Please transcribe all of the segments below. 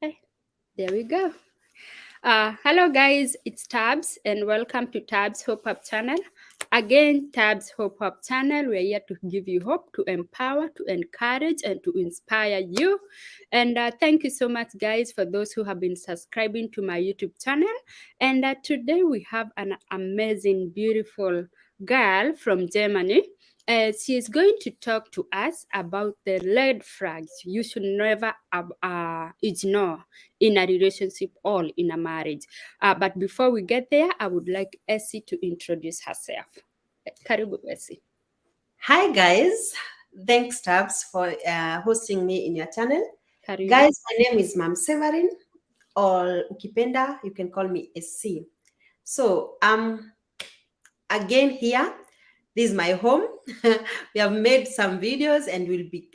Okay, there we go. Hello guys, it's Tabs and welcome to Tabs Hope Up channel. Again, Tabs Hope Up channel, we're here to give you hope, to empower, to encourage, and to inspire you. And thank you so much guys for those who have been subscribing to my YouTube channel. And today we have an amazing, beautiful girl from Germany. She is going to talk to us about the red flags you should never ignore in a relationship or in a marriage. But before we get there, I would like Essie to introduce herself. Karibu, Essie. Hi guys, thanks Tabs for hosting me in your channel. Karibu. Guys, my name is Mam Severin, or ukipenda, you can call me SC. So again here. This is my home. We have made some videos, and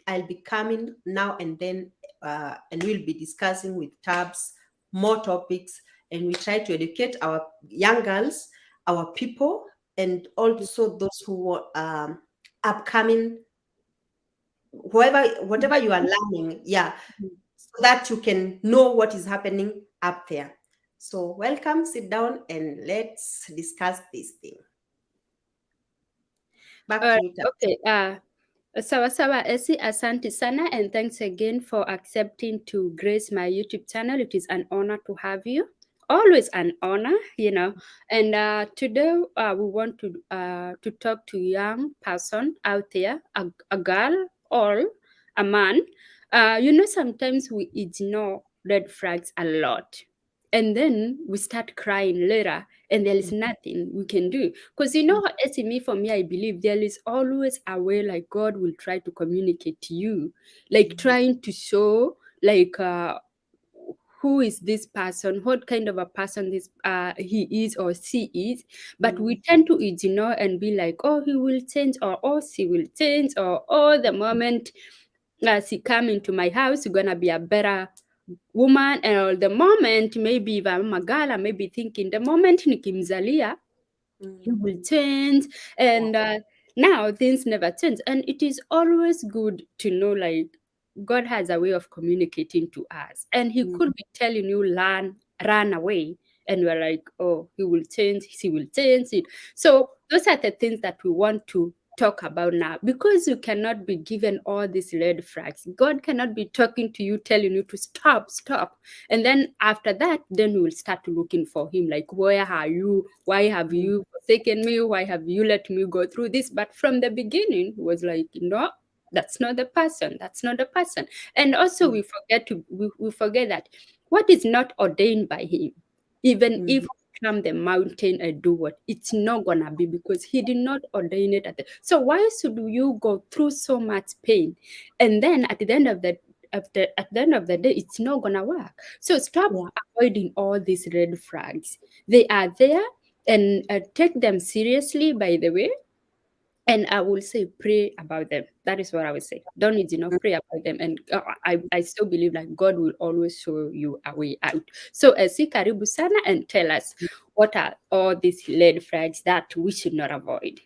I'll be coming now and then, and we'll be discussing with Tabs more topics, and we try to educate our young girls, our people, and also those who are upcoming, whatever you are learning, so that you can know what is happening up there. So welcome, sit down, and let's discuss this thing. Back to you, Tabs. Okay. Sawa sawa, Essie, asante sana, and thanks again for accepting to grace my YouTube channel. It is an honor to have you. Always an honor, you know. And today we want to talk to young person out there, a girl or a man. Sometimes we ignore red flags a lot, and then we start crying later, and there is nothing we can do. Because SME, for me, I believe there is always a way, like God will try to communicate to you, like trying to show, like who is this person, what kind of a person this he is or she is. But we tend to ignore and be like, oh, he will change, or oh, she will change, or oh, the moment she come into my house, you're gonna be a better woman. And the moment, maybe if I'm a girl, I may be thinking the moment nikimzalia, he will change. And now things never change. And it is always good to know, like, God has a way of communicating to us. And he could be telling you, run away. And we're like, oh, he will change, she will change it. So those are the things that we want to talk about now, because you cannot be given all these red flags. God cannot be talking to you, telling you to stop. And then after that, then we will start looking for him, like, where are you? Why have you forsaken me? Why have you let me go through this? But from the beginning, he was like, no, that's not the person. That's not the person. And also we forget that what is not ordained by him, even if we climb the mountain and do what, it's not gonna be, because he did not ordain it so why should you go through so much pain, and then at the end of the day, it's not gonna work. So stop avoiding all these red flags. They are there, and take them seriously, by the way. And I will say, pray about them. That is what I would say. Don't need pray about them. And I still believe that God will always show you a way out. So, si karibu sana, and tell us, what are all these red flags that we should not avoid?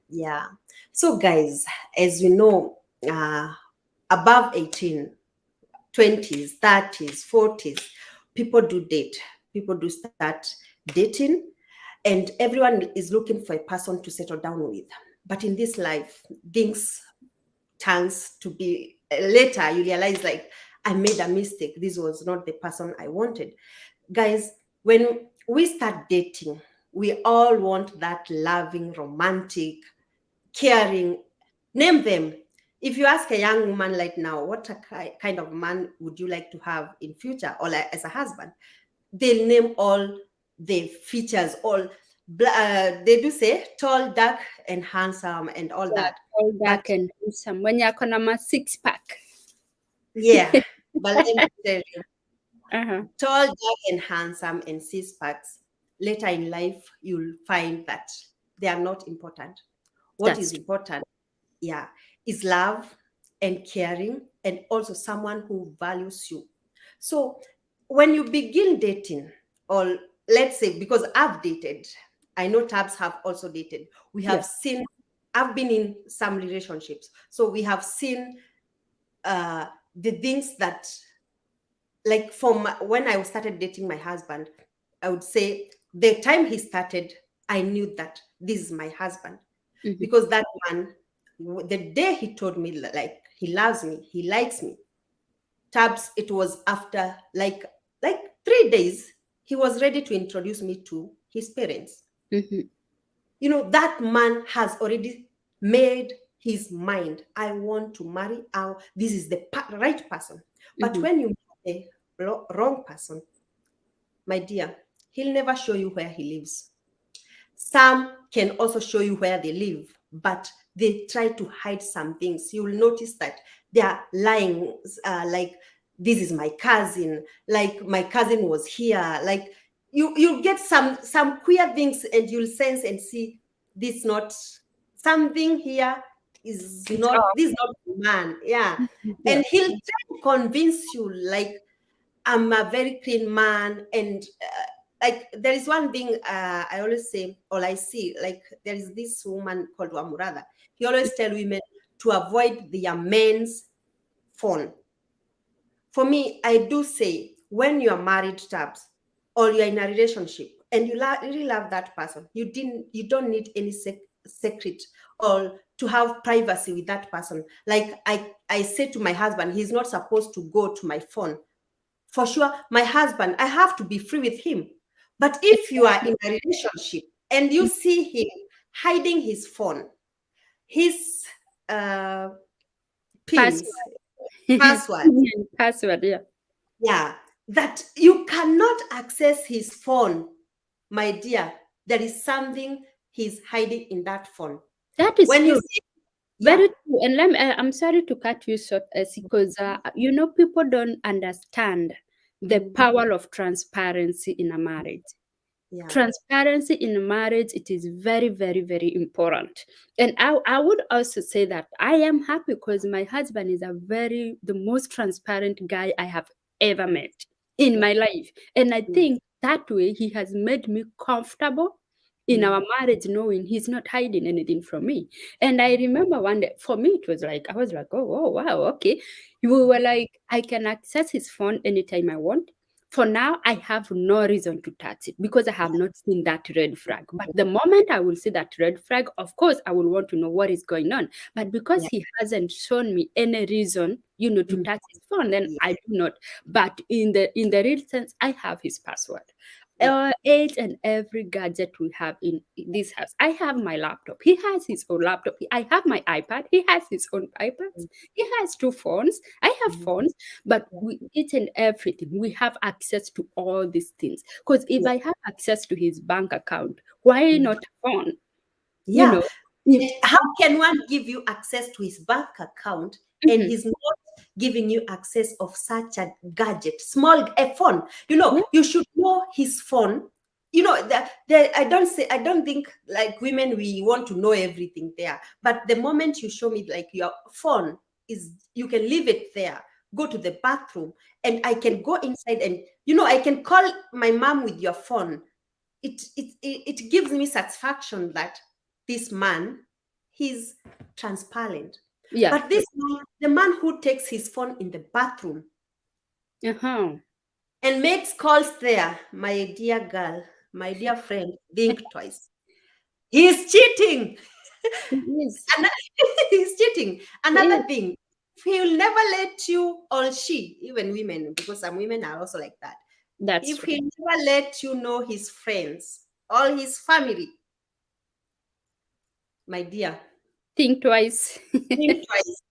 Yeah. So, guys, as we know, above 18, 20s, 30s, 40s, people do date. People do start dating, and everyone is looking for a person to settle down with. But in this life, things turns to be later. You realize, like, I made a mistake. This was not the person I wanted. Guys, when we start dating, we all want that loving, romantic, caring, name them. If you ask a young woman right now, what kind of man would you like to have in future, or like as a husband, they'll name all the features, all they do say tall, dark, and handsome, and all that. Tall, dark, and handsome. When you're gonna 6-pack. Yeah, but let me tell you, tall, dark, and handsome, and 6-packs, later in life, you'll find that they are not important. What is important, is love and caring, and also someone who values you. So when you begin dating, or let's say, because I've dated, I know Tabs have also dated, we have seen, I've been in some relationships, so we have seen the things that like from when I started dating my husband, I would say the time he started, I knew that this is my husband. Mhm. Because that man, the day he told me like he loves me, he likes me, Tabs, it was after like 3 days, he was ready to introduce me to his parents. Mhm. You know, that man has already made his mind. I want to marry. This is the right person. But Mhm. when you meet the wrong person, my dear, he'll never show you where he lives. Some can also show you where they live, but they try to hide some things. You'll notice that they are lying, like, this is my cousin, like my cousin was here. Like you get some queer things, and you'll sense and see this not something here is It's not off. this is not the man. Yeah. Yeah. And he'll try to convince you like I'm a very clean man, and like there is one thing I always say, or I see, like there is this woman called Wamurada. He always tell women to avoid their men's phone. For me, I do say when you are married, Tabs, or you're in a relationship and you really love that person, you don't need any secret or to have privacy with that person. Like I say to my husband, he's not supposed to go to my phone. For sure, my husband, I have to be free with him. But if you are in a relationship and you see him hiding his phone, his uh, pins, Password. passwords, Password. Yeah. yeah, that you cannot access his phone, my dear, there is something he's hiding in that phone. That is When you true. see, yeah, Very true. And I'm sorry to cut you short, because you know, people don't understand the power of transparency in a marriage. yeah, Transparency in a marriage, it is very, very, very important. And I would also say that I am happy because my husband is the most transparent guy I have ever met in yeah, my life. And I mm, think that way he has made me comfortable in mm, our marriage, knowing he's not hiding anything from me. And I remember one day, for me, it was like, I was like, oh wow, okay. We were like, I can access his phone anytime I want. For now, I have no reason to touch it because I have not seen that red flag. But the moment I will see that red flag, of course, I will want to know what is going on. But because yeah, he hasn't shown me any reason, to mm, touch his phone, then yeah, I do not. But in the real sense, I have his password. yeah, Each and every gadget we have in this house. I have my laptop. He has his own laptop. I have my iPad. He has his own iPads. mm, He has two phones. I have mhm, phones, but yeah, each and everything, we have access to all these things. Because if yeah, I have access to his bank account, why mm, not a phone? You yeah. know, if And how can one give you access to his bank account and mhm, he's not giving you access of such a gadget, a phone? You know, yeah, you should know his phone. You know, I don't think like women we want to know everything there. But the moment you show me like your phone is, you can leave it there, go to the bathroom, and I can go inside and I can call my mom with your phone. It gives me satisfaction that this man, he's transparent. yeah, But this man, the man who takes his phone in the bathroom uh-huh. and makes calls there, my dear girl, my dear friend, think twice. He's cheating. It is. And he's cheating. It is. Another thing, he'll never let you, or she, even women, because some women are also like that. That's If true. he'll never let you know his friends, all his family, my dear, Think twice. think twice.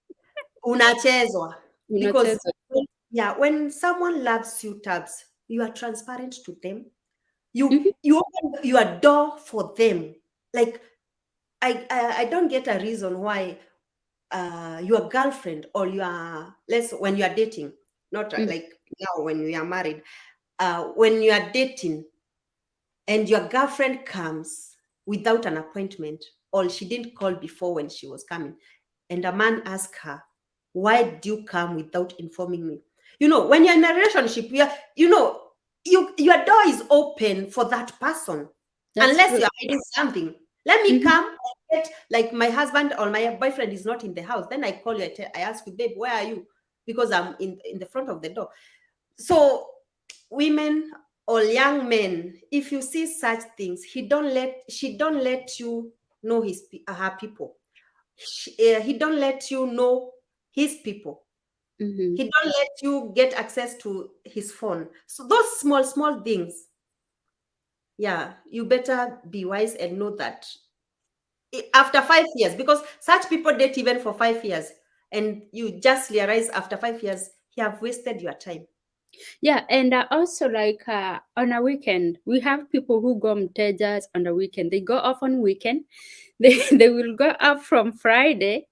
Unachezwa. Because Unacheza. yeah, when someone loves you, Tabs, you are transparent to them. Mhm. You open your door for them. Like I don't get a reason why your girlfriend or your when you are dating, not Mm. like now when we are married, when you are dating and your girlfriend comes without an appointment, or she didn't call before when she was coming, and a man asks her, why did you come without informing me? When you're in a relationship, your door is open for that person, That's unless true. you're hiding something. Let me Mhm. come and get, like, my husband or my boyfriend is not in the house. Then I call you, I ask you, babe, where are you? Because I'm in the front of the door. So women or young men, if you see such things, she don't let you know her people. He don't let you know his people. Mm-hmm. He don't let you get access to his phone. So those small things, yeah, you better be wise and know that after 5 years, because such people date even for 5 years, and you just realize after 5 years you have wasted your time. Yeah, and also like on a weekend, we have people who go mtejas on the weekend. They go off on weekend. They will go up from Friday.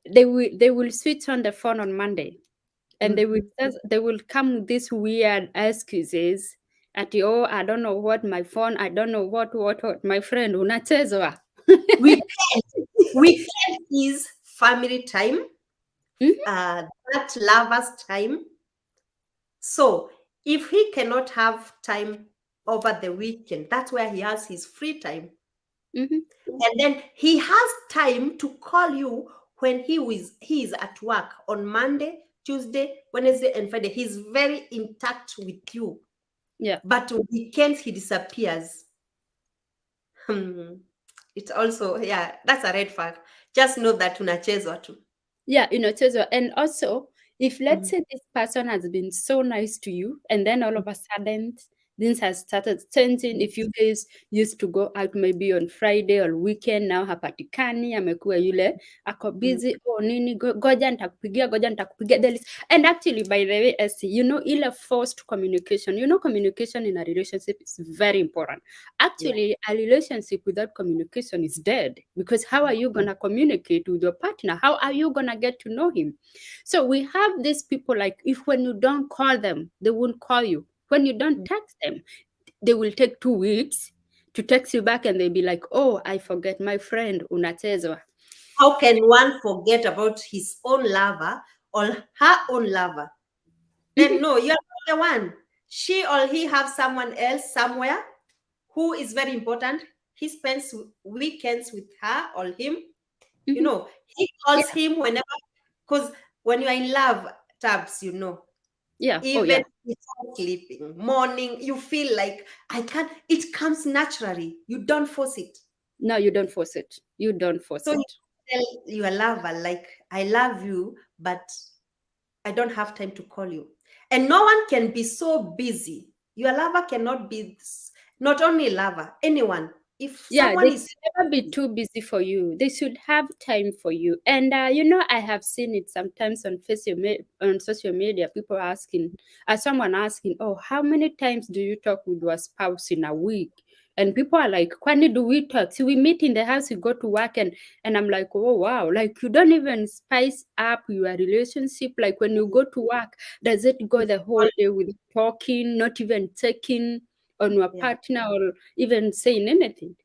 They will switch on the phone on Monday, and they will come with these weird excuses at oh, I don't know what my phone, I don't know what my friend unachezwa. Weekend, weekend is family time, Mhm, that lovers time. So if he cannot have time over the weekend, that's where he has his free time. mhm. And then he has time to call you when he is at work on Monday, Tuesday, Wednesday, and Friday. He's very in touch with you. Yeah. But weekends he disappears. Hmm. It's also, yeah, that's a red flag. Just know that unachezwa tu. Yeah, Chezo. And also, if let's Mhm. say this person has been so nice to you, and then all of a sudden things has started changing. If you guys used to go out maybe on Friday or weekend, now hapatikani, amekuwa yule ako Mm. busy, oh nini, goja nitakupigia. And actually, by the way, Essie, ile forced communication. Communication in a relationship is very important. Yeah. Actually, a relationship without communication is dead, because how are you going to communicate with your partner? How are you going to get to know him? So we have these people, like, if when you don't call them, they won't call you. When you don't text them, they will take 2 weeks to text you back, and they'll be like, oh, I forget my friend unachezwa. How can one forget about his own lover or her own lover? And no, you're not the one. She or he have someone else somewhere who is very important. He spends weekends with her or him. You Mhm. know, he calls Yeah, him whenever, because when you're in love, Tabs, yeah, oh yeah. even before sleeping, morning, you feel like I can't, it comes naturally. You don't force it. No, you don't force it. You don't force So you it. tell your lover, like, I love you, but I don't have time to call you. And no one can be so busy. Your lover cannot be, not only lover, anyone. If Yeah, someone they is should never be busy, too busy for you. They should have time for you. And I have seen it sometimes on social media. People asking, someone asking, "Oh, how many times do you talk with your spouse in a week?" And people are like, "When do we talk? So we meet in the house, we go to work," and I'm like, "Oh wow! Like you don't even spice up your relationship. Like when you go to work, does it go the whole day with talking, not even checking on your yeah, partner or even saying anything?"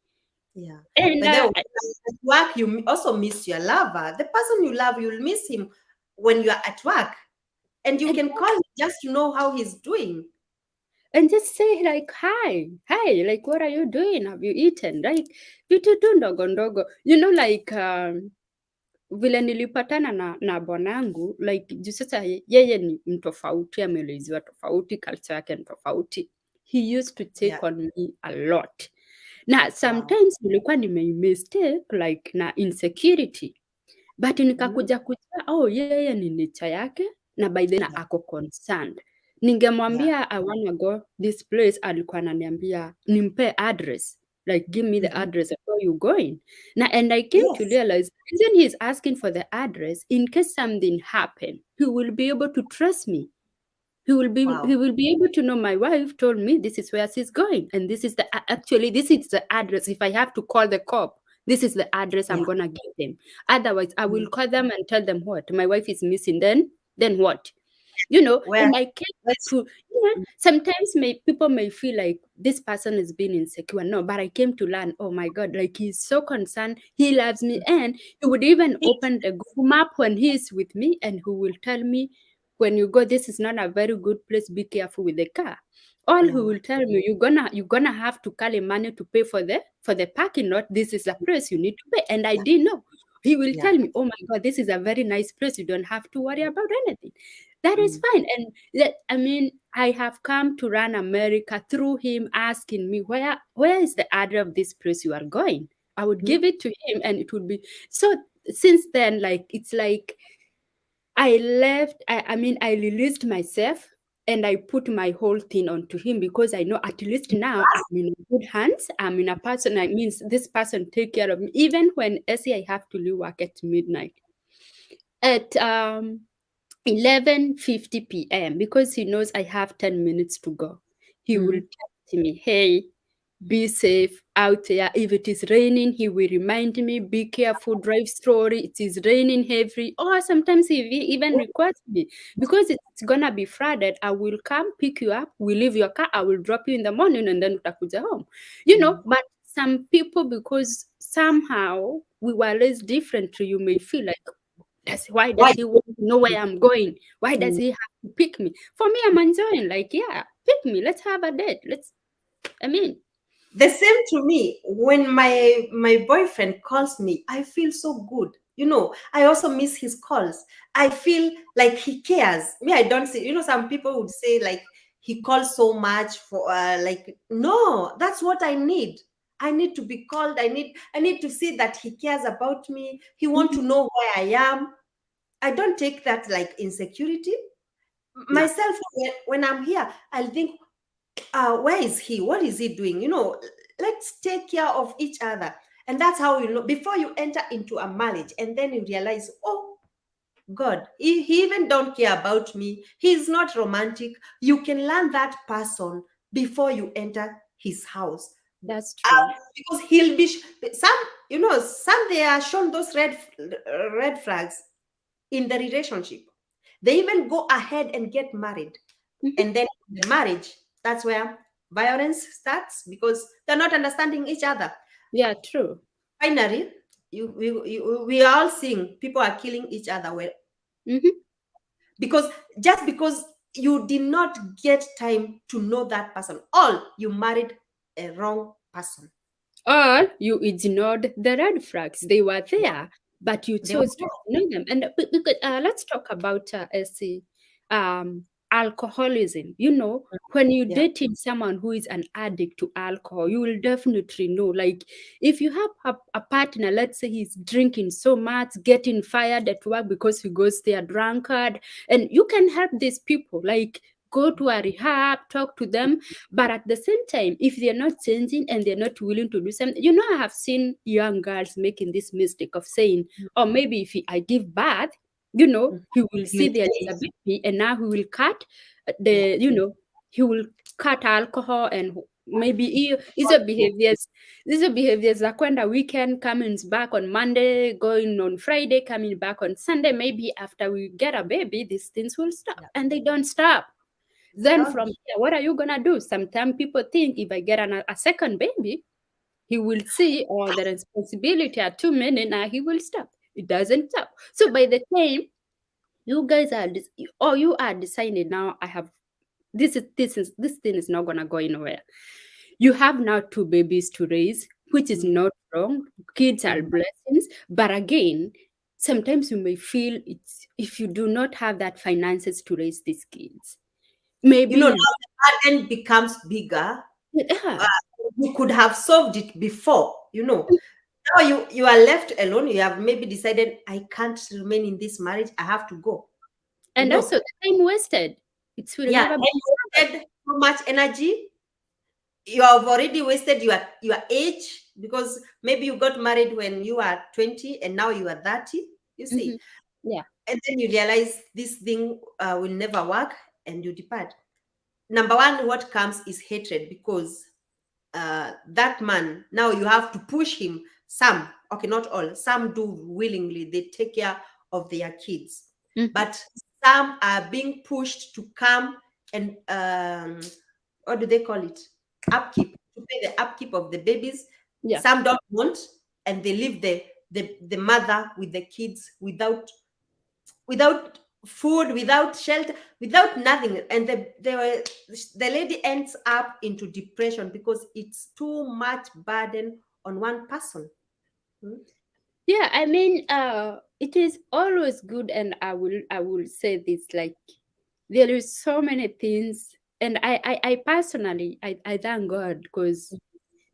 yeah. And But then at work, you also miss your lover. The person you love, you'll miss him when you are at work. And you can call him just to know how he's doing. and just say like, hi, like what are you doing? Have you eaten? Like vitu tu ndogo ndogo. Like vile nilipatana na bwanangu, like juu sasa yeye ni mtofauti, ameleziwa tofauti, culture yake ni tofauti. He used to Yeah. take on me a lot. Na Wow. sometimes nilikuwa mistake like na insecurity, but Mhm. nikakuja kujua, oh, yeye ni nature yake, na by then Yeah. ako concerned. Yeah. Ningemwambia I wanna go this place, alikuwa ananiambia nimpe address, like give me the Mhm. address of where you going. And I came to Yes. realize the reason he's asking for the address, in case something happen, he will be able to trust me. He Wow. will be able to know my wife told me this is where she's going, and this is actually this is the address. If I have to call the cop, this is the address I'm Yeah. gonna give them. Otherwise, I will Mm. call them and tell them what my wife is missing. Then what? Where? And I came Let's. to sometimes people may feel like this person is being insecure. No, but I came to learn, oh my God, like he's so concerned, he loves me, and he would even open the Google map when he is with me, and who will tell me, when you go, this is not a very good place, be careful with the car. All who Yeah. will tell me, you're gonna have to carry money to pay for the parking lot. This is a place you need to pay. And I Yeah. didn't know. He will Yeah. tell me, oh my God, this is a very nice place. You don't have to worry about anything. That is fine. And that, I mean, I have come to run America through him asking me, where is the address of this place you are going? I would give it to him and it would be so. Since then, like, it's like I left, I mean, I released myself and I put my whole thing onto him because I know at least now I'm in good hands. I'm in a person, I mean, this person take care of me. Even when I have to leave work at midnight. At 11:50 p.m., because he knows I have 10 minutes to go, he will text me, hey, be safe out there. If it is raining, he will remind me, be careful, drive slowly. It is raining heavy. Or sometimes he even requests me, because it's gonna be flooded, I will come pick you up. We leave your car. I will drop you in the morning, and then utakuja home. You know, but some people, because somehow we were raised differently, you may feel like, why does he want to know where I'm going? Why does he have to pick me? For me, I'm enjoying. Like, yeah, pick me. Let's have a date. The same to me. When my boyfriend calls me, I feel so good. I also miss his calls. I feel like he cares. Me, I don't see. Some people would say like he calls so much for like, no, that's what I need. I need to be called. I need to see that he cares about me. He want to know where I am. I don't take that like insecurity. Myself, when I'm here, I'll think, where is he? What is he doing? Let's take care of each other. And that's how you know before you enter into a marriage, and then you realize, oh God, he even don't care about me. He's not romantic. You can learn that person before you enter his house. That's true. Because he'll be some they are shown those red flags in the relationship. They even go ahead and get married. And then the marriage, that's where violence starts, because they're not understanding each other. Yeah, true. Finally, we are all seeing people are killing each other. Well, because you did not get time to know that person, or you married a wrong person, or you ignored the red flags. They were there, but you chose to ignore them. And let's talk about alcoholism. When you dating someone who is an addict to alcohol, you will definitely know. Like, if you have a partner, let's say he's drinking so much, getting fired at work because he goes there drunkard, and you can help these people, like, go to a rehab, talk to them. But at the same time, if they're not changing and they're not willing to do something, I have seen young girls making this mistake of saying, oh, maybe if I give birth, he will see there is a baby, and now he will cut he will cut alcohol, and maybe these are behaviors za kwenda weekend, coming back on Monday, going on Friday, coming back on Sunday. Maybe after we get a baby, these things will stop, and they don't stop. Then from here, what are you gonna do? Sometimes people think if I get a second baby, he will see the responsibility are too many. Now he will stop. It doesn't stop. So by the time you guys are you are deciding, now I have this thing is not gonna go anywhere. You have now 2 babies to raise, which is not wrong. Kids are blessings, but again, sometimes you may feel it's if you do not have that finances to raise these kids. Maybe now the burden becomes bigger. You could have solved it before. Now you are left alone. You have maybe decided, I can't remain in this marriage. I have to go. And also the time wasted. It will never be wasted so much energy. You have already wasted your age, because maybe you got married when you are 20 and now you are 30. You see, and then you realize this thing will never work, and you depart. Number one, what comes is hatred, because that man, now you have to push him. Some, okay, not all, some do willingly, they take care of their kids, but some are being pushed to come and what do they call it, upkeep, to pay the upkeep of the babies. Some don't want, and they leave the mother with the kids without food, without shelter, without nothing, and the lady ends up into depression because it's too much burden on one person. I mean, it is always good, and I will say this, like, there is so many things, and I personally, I thank God, because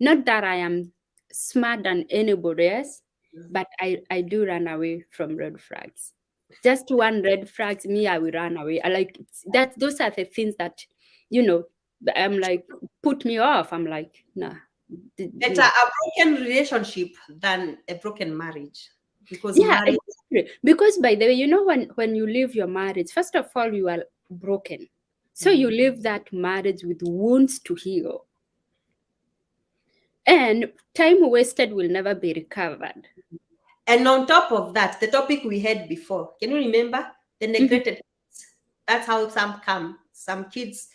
not that I am smart than anybody else, but I do run away from red flags. Just one red flag, me, I will run away. I like that. Those are the things that, you know, I'm like, put me off. I'm like, nah, Better no. a broken relationship than a broken marriage, because Yeah, marriage. exactly. Because by the way, when you leave your marriage, first of all, you are broken. So you leave that marriage with wounds to heal. And time wasted will never be recovered. And on top of that, the topic we had before, can you remember the Mhm. neglected kids? That's how some come. Some kids,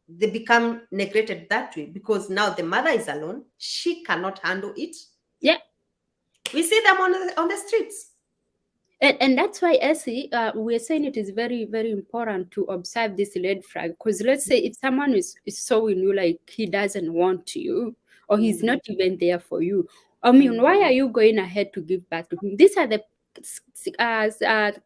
they become neglected that way because now the mother is alone. She cannot handle it. Yeah. We see them on the streets. And that's why, Essie, we're saying it is very, very important to observe this red flag. Because let's say if someone is showing you like he doesn't want you, or he's not even there for you, I mean, why are you going ahead to give back to him? These are the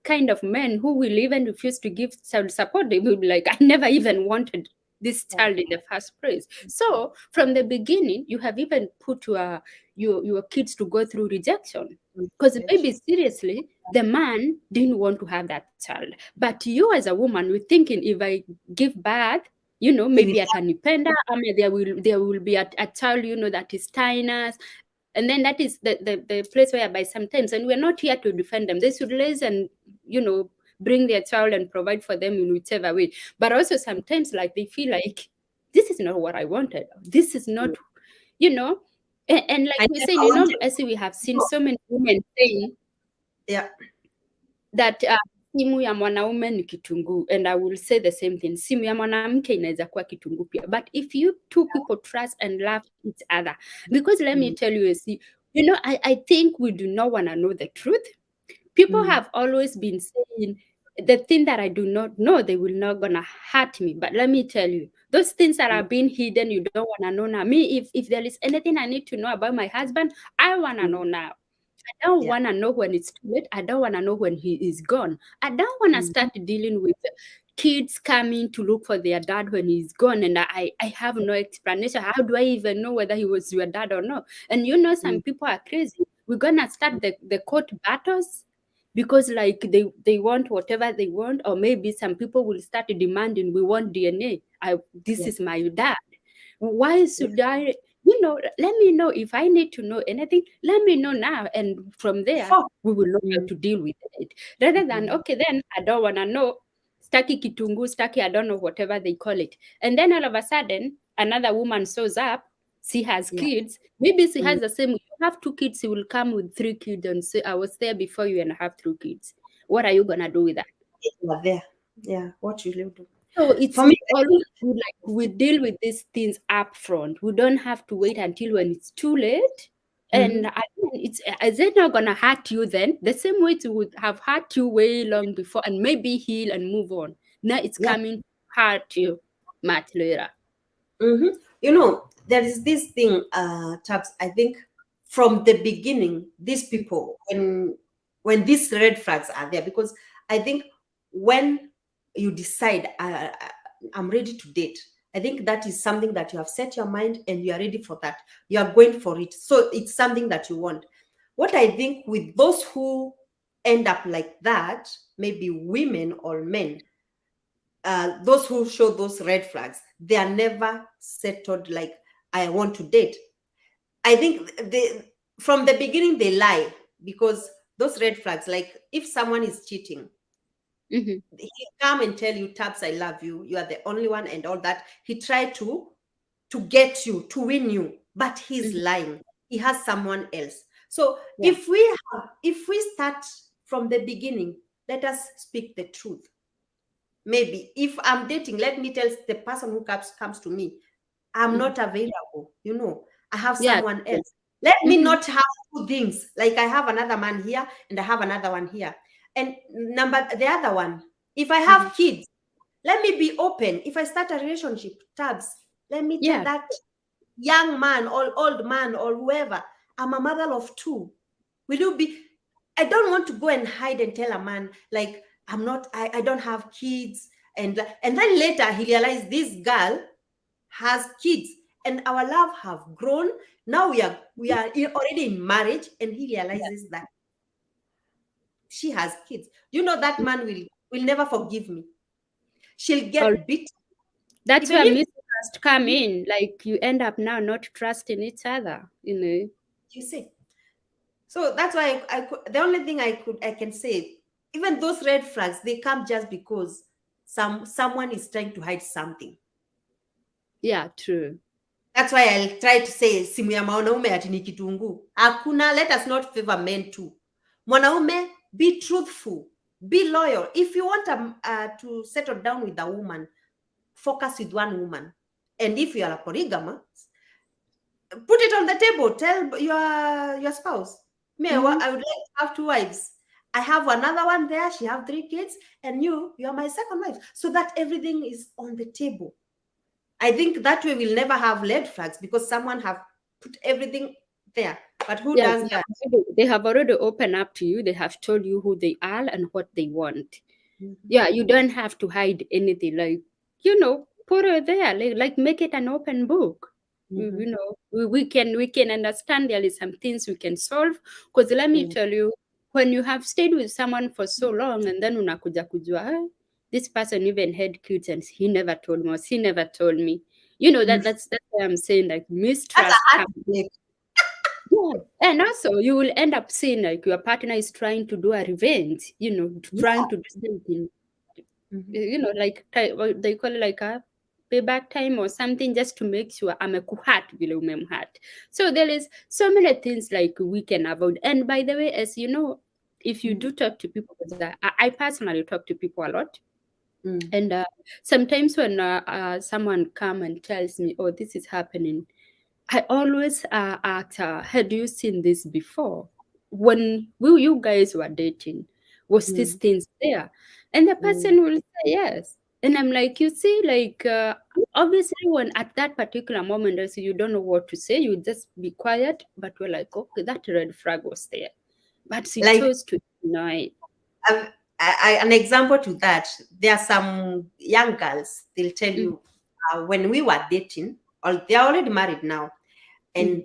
kind of men who will even refuse to give child support. They will be like, I never even wanted this child in the first place. So from the beginning, you have even put your kids to go through rejection. Because maybe seriously, the man didn't want to have that child. But you as a woman were thinking, if I give birth, He will maybe atanipenda, there will be a child, that is tiny. And then that is the place whereby sometimes, and we're not here to defend them, they should raise and, bring their child and provide for them in whichever way. But also sometimes, like, they feel like, this is not what I wanted. This is not, you know, and like I we never say, wanted as we have seen to. so many women saying Yeah. that simu ya mwanaume ni kitunguu, and I will say the same thing. Simu ya mwanamke inaweza kuwa kitunguu pia, but if you two people trust and love each other, because let me tell you, see, I think we do not want to know the truth. People have always been saying the thing that I do not know, they will not gonna hurt me. But let me tell you, those things that are being hidden, you don't wanna know now. Me, if there is anything I need to know about my husband, I wanna know now. I don't Yeah. want to know when it's too late. I don't want to know when he is gone. I don't want to start dealing with kids coming to look for their dad when he's gone, and I have no explanation. How do I even know whether he was your dad or not? And some people are crazy. We're gonna start the court battles because like they want whatever they want, or maybe some people will start demanding, we want DNA. This Yeah. is my dad. Why should I? Let me know if I need to know anything. Let me know now, and from there Before. we will know how to deal with it. Rather than, okay, then I don't wanna know. Staki kitungu, staki, I don't know, whatever they call it. And then all of a sudden, another woman shows up. She has Yeah. kids. Maybe she has the same. You have 2 kids. She will come with 3 kids and say, "I was there before you, and I have 3 kids." What are you gonna do with that? You are there. Yeah. What will you do? So it's For me, always good, like, we deal with these things up front. We don't have to wait until when it's too late. And is it not gonna hurt you then? The same way it would have hurt you way long before, and maybe heal and move on. Now it's yeah. coming to hurt you much later. There is this thing, Tabs. I think from the beginning, these people, when these red flags are there, because I think when you decide, I'm ready to date, I think that is something that you have set your mind and you are ready for that. You are going for it. So it's something that you want. What I think with those who end up like that, maybe women or men, those who show those red flags, they are never settled like, I want to date. I think from the beginning they lie, because those red flags, like if someone is cheating, Mhm. he come and tell you, Tabs, I love you, you are the only one, and all that. He tried to get you, to win you, but he's Mhm. lying. He has someone else. So Yeah. if we start from the beginning, let us speak the truth. Maybe if I'm dating, let me tell the person who comes to me, I'm Mhm. not available. I have Yeah. someone else. Let me Mhm. not have two things. Like I have another man here and I have another one here. And the other one, if I Mhm. have kids, let me be open. If I start a relationship, Tabs, let me tell Yeah. that young man or old man or whoever, I'm a mother of two. Will you be? I don't want to go and hide and tell a man like I don't have kids. And then later he realized this girl has kids and our love have grown. Now we are already in marriage, and he realizes that she has kids. You know, that man will never forgive me. She'll get beat. That's Even where if mistrust come in. Like you end up now not trusting each other, you know. you see. So that's why the only thing I can say, even those red flags, they come just because someone is trying to hide something. Yeah, true. That's why I'll try to say simu ya mwanaume ati ni kitunguu. Hakuna, let us not favor men too. Mwanaume, be truthful, be loyal. If you want to settle down with a woman, focus with one woman. And if you are a polygamist, put it on the table. Tell your spouse, me, I would like to have 2 wives. I have another one there. She have 3 kids, and you are my second wife. So that everything is on the table. I think that way we'll never have red flags because someone have put everything there. But who does that? They have already opened up to you. They have told you who they are and what they want. Yeah, you don't have to hide anything. Like, you know, put it there. Like make it an open book. You know, we can understand there is some things we can solve. Because let me tell you, when you have stayed with someone for so long and then unakuja kujua, this person even had kids and he never told me, or she never told me. You know, that's why I'm saying like mistrust. Yeah. And also you will end up seeing like your partner is trying to do a revenge, you know, trying to do something, you know, like what they call it, like a payback time or something, just to make sure amekuhat vile umemhat. So there is so many things like we can avoid. And by the way, as you know, if you do talk to people, because I personally talk to people a lot. And sometimes when someone come and tells me, oh, this is happening, I always ask her, had you seen this before? When you guys were dating, was these things there? And the person will say yes. And I'm like, you see, like, obviously, when at that particular moment, also, you don't know what to say, you just be quiet, but we're like, okay, that red flag was there. But she chose to deny it. An example to that, there are some young girls, they'll tell you, when we were dating, or they are already married now, and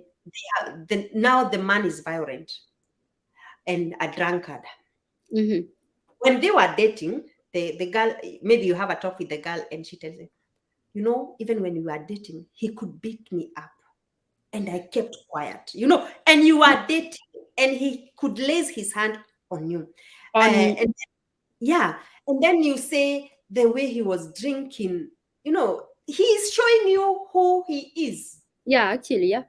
now the man is violent and a drunkard. When they were dating, the girl, maybe you have a talk with the girl and she tells you, you know, even when we were dating, he could beat me up and I kept quiet, you know, and you are dating and he could lace his hand on you. And then you say the way he was drinking, you know, he is showing you who he is. Yeah, actually, yeah.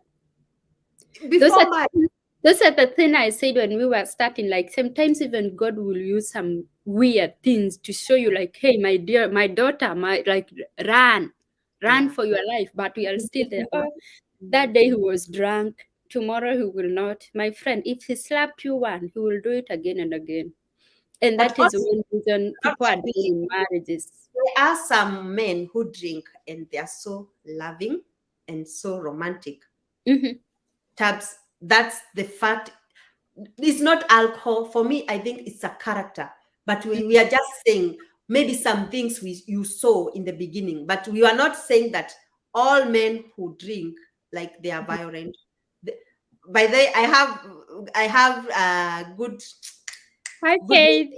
Those are the thing I said when we were starting. Like sometimes even God will use some weird things to show you, like, hey, my dear, my daughter, run for your life, but we are still there. Oh, that day he was drunk. Tomorrow he will not. My friend, if he slapped you one, he will do it again and again. And that is one reason people are in marriages. There are some men who drink and they are so loving and so romantic. That's the fact. It's not alcohol. For me, I think it's a character. But we are just saying maybe some things you saw in the beginning. But we are not saying that all men who drink, like they are violent. By the way, I have good. Hi, Kate.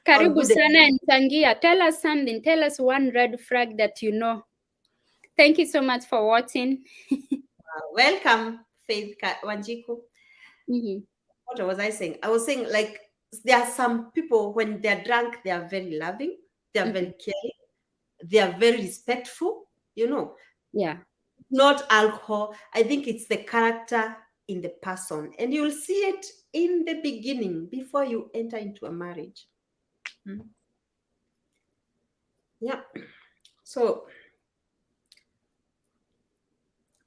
Karibu sana and Tangia. Tell us something. Tell us one red flag that you know. Thank you so much for watching. Welcome, Faith Wanjiku. What was I saying? I was saying, like, there are some people, when they're drunk, they are very loving, they are very caring, they are very respectful, you know. Yeah. Not alcohol. I think it's the character in the person. And you'll see it in the beginning before you enter into a marriage. Yeah. So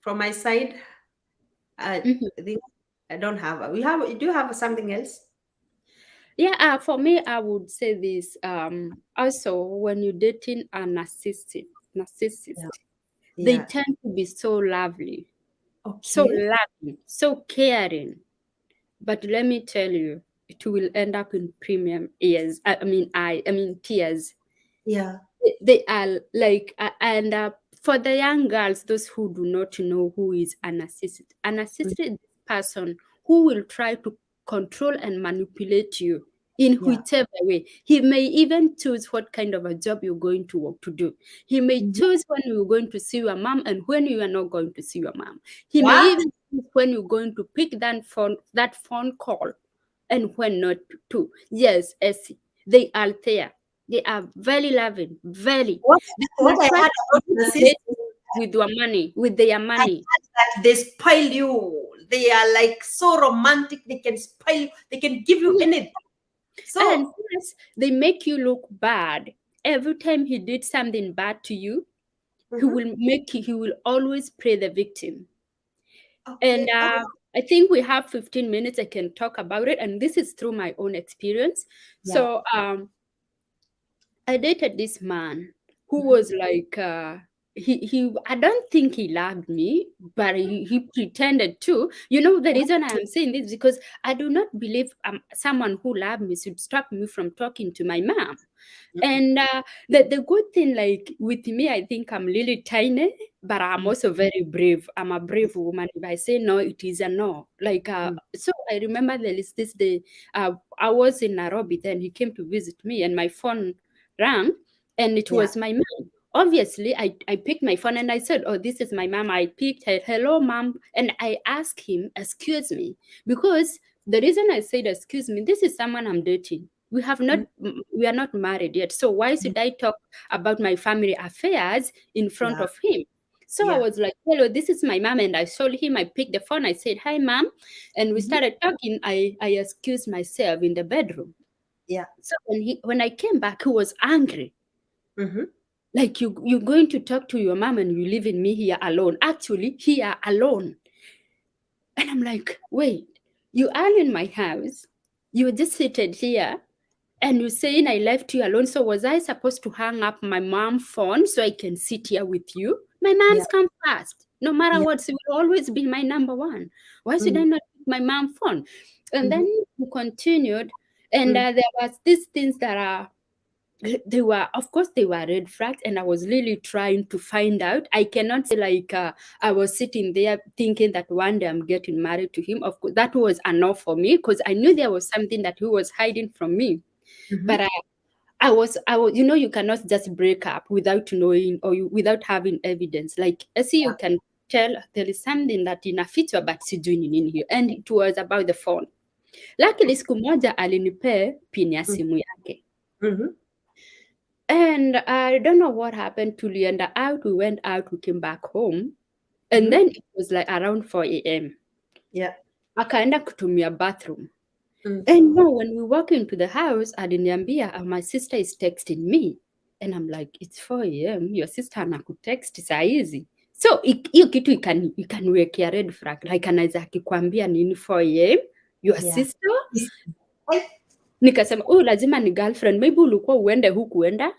from my side, I think I don't have. Do you have something else? Yeah, for me, I would say this. Also, when you're dating a narcissist, they tend to be so lovely, so loving, so caring. But let me tell you, it will end up in premium ears. I mean tears. Yeah. They are like, and for the young girls, those who do not know who is a narcissist is this person who will try to control and manipulate you in Yeah. whichever way. He may even choose what kind of a job you're going to work to do. He may choose when you're going to see your mom and when you are not going to see your mom. He may What? even choose when you're going to pick that phone call and when not to. Yes, Essie, they are there. They are very loving, very. What? They will What I try heard to about manipulate narcissists, you with your money, with their I money. heard that they spoil you. They are like so romantic. They can spoil you. They can give you Yeah. anything. And So, plus, they make you look bad. Every time he did something bad to you, mhm. he will always play the victim. And Okay. Oh, I think we have 15 minutes. I can talk about it. And this is through my own experience. yeah. So I dated this man who Mhm. was like, he I don't think he loved me, but he pretended to. You know, the reason I am saying this because I do not believe someone who loved me should stop me from talking to my mom. And the good thing, like with me, I think I'm really tiny, but I'm Mm, also very brave. I'm a brave woman. If I say no, it is a no. Like mm, so, I remember there is this day. I was in Nairobi. Then he came to visit me, and my phone rang, and it yeah. was my mom. Obviously, I picked my phone and I said, "Oh, this is my mom." I picked her, "Hello, mom," and I asked him, "Excuse me," because the reason I said, "Excuse me," this is someone I'm dating. Mm, We are not married yet. So why mm, should I talk about my family affairs in front yeah. of him? So I Yeah. was like, "Hello, this is my mom," and I told him. I picked the phone. I said, "Hi, mom," and we Mhm. started talking. I excused myself in the bedroom. Yeah. So when I came back, he was angry. Mhm. Like, you're going to talk to your mom and you leaving me here alone. Actually, here alone. And I'm like, wait, you are in my house. You just seated here and you're saying I left you alone. So was I supposed to hang up my mom's phone so I can sit here with you? My Yeah. mom's come first. No matter Yeah. what, she will always be my number one. Why should I Mm, not pick my mom's phone? And then mhm, we continued, and mm, there was these things that are they were, of course, they were red flags, and I was really trying to find out. I cannot say like I was sitting there thinking that one day I'm getting married to him. Of course, that was enough for me because I knew there was something that he was hiding from me. mhm. But I was, you cannot just break up without knowing or without having evidence. Like, I see, you Yeah. can tell there is something that inafichwa but sijui ni nini hiyo, and it was about the phone. Luckily siku moja alinipea pin ya Mm, simu yake. mhm. And I don't know what happened. Tulienda out, we went out, we came back home. And Mhm. then it was like around 4 a.m. Yeah. Akaenda kutumia bathroom. Mm. And no, when we walk into the house, aliniambia, my sister is texting me. And I'm like, it's 4 a.m. Your sister anakutext saa hizi. So hiyo kitu ikaniwekea red flag. Like, anaweza akikwambia nini 4 a.m. Your Yeah. sister. This- I- Nikasema, lazima ni girlfriend. Maybe ulikuwa uende hukuenda.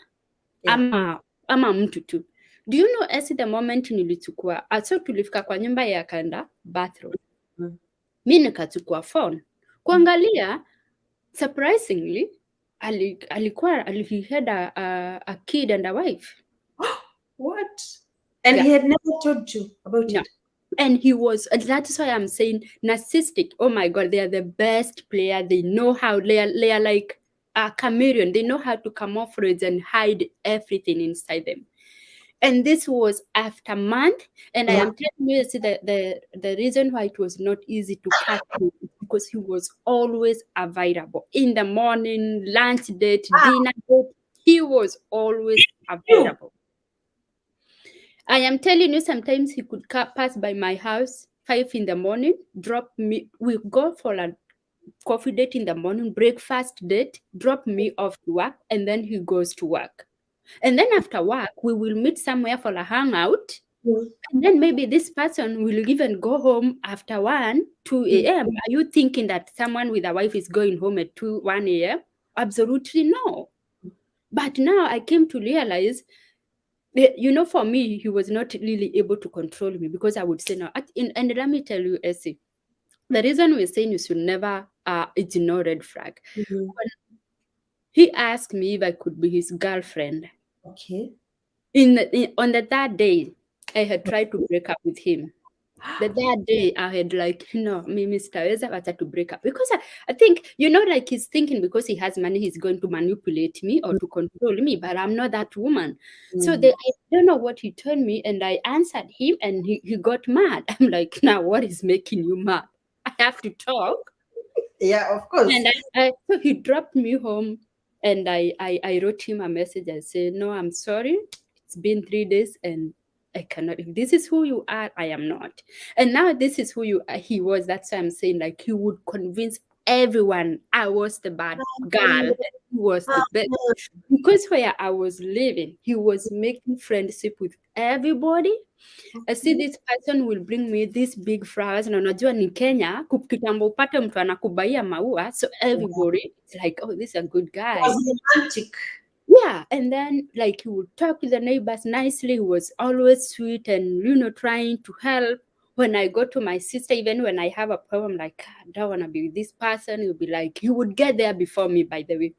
Yeah. ama mtu tu. Do you know, as the moment nilichukua, so tulifika kwa nyumba ya akaenda bathroom. Mm. Mi nikachukua phone kuangalia, surprisingly he had a kid and a wife. What? And Yeah. he had never told you about No. it. And that's why I'm saying narcissistic. Oh my God, they are the best player. They know how, they are like a chameleon. They know how to camouflage and hide everything inside them. And this was after month. And I Yeah. am telling you, see, the reason why it was not easy to catch him is because he was always available in the morning, lunch date, Ah, dinner date. He was always you. available. I am telling you, sometimes he could pass by my house 5 in the morning, drop me. We go for a coffee date in the morning, breakfast date, drop me off to work, and then he goes to work. And then after work, we will meet somewhere for a hangout. Mm, And then maybe this person will even go home after 1, 2 mm, a.m. Are you thinking that someone with a wife is going home at 2, 1 a.m.? Absolutely no. But now I came to realize, for me, he was not really able to control me because I would say no. And let me tell you, Essie, the reason we're saying you should never ignore red flag. mhm. When he asked me if I could be his girlfriend, Okay. On the third day, I had tried to break up with him. The third day, I had like, no, Mimi sitaweza wacha to break up. Because I think, like he's thinking because he has money, he's going to manipulate me or to control me, but I'm not that woman. So I don't know what he told me, and I answered him, and he got mad. I'm like, now what is making you mad? I have to talk. Yeah, of course. And so he dropped me home, and I wrote him a message. I said, no, I'm sorry. It's been 3 days, and I cannot. If this is who you are, I am not. And now this is who you are. He was. That's why I'm saying, like, he would convince everyone I was the bad girl. He was the best. Because where I was living, he was making friendship with everybody. I see this person will bring me these big flowers, na unajua ni Kenya, kitambo upate mtu anakubaia maua, so everybody it's like, oh, this is a good guy. Was romantic. Yeah, and then like he would talk to the neighbors nicely. He was always sweet and trying to help. When I go to my sister, even when I have a problem, like I don't want to be with this person, he'll be like, he would get there before me, by the way.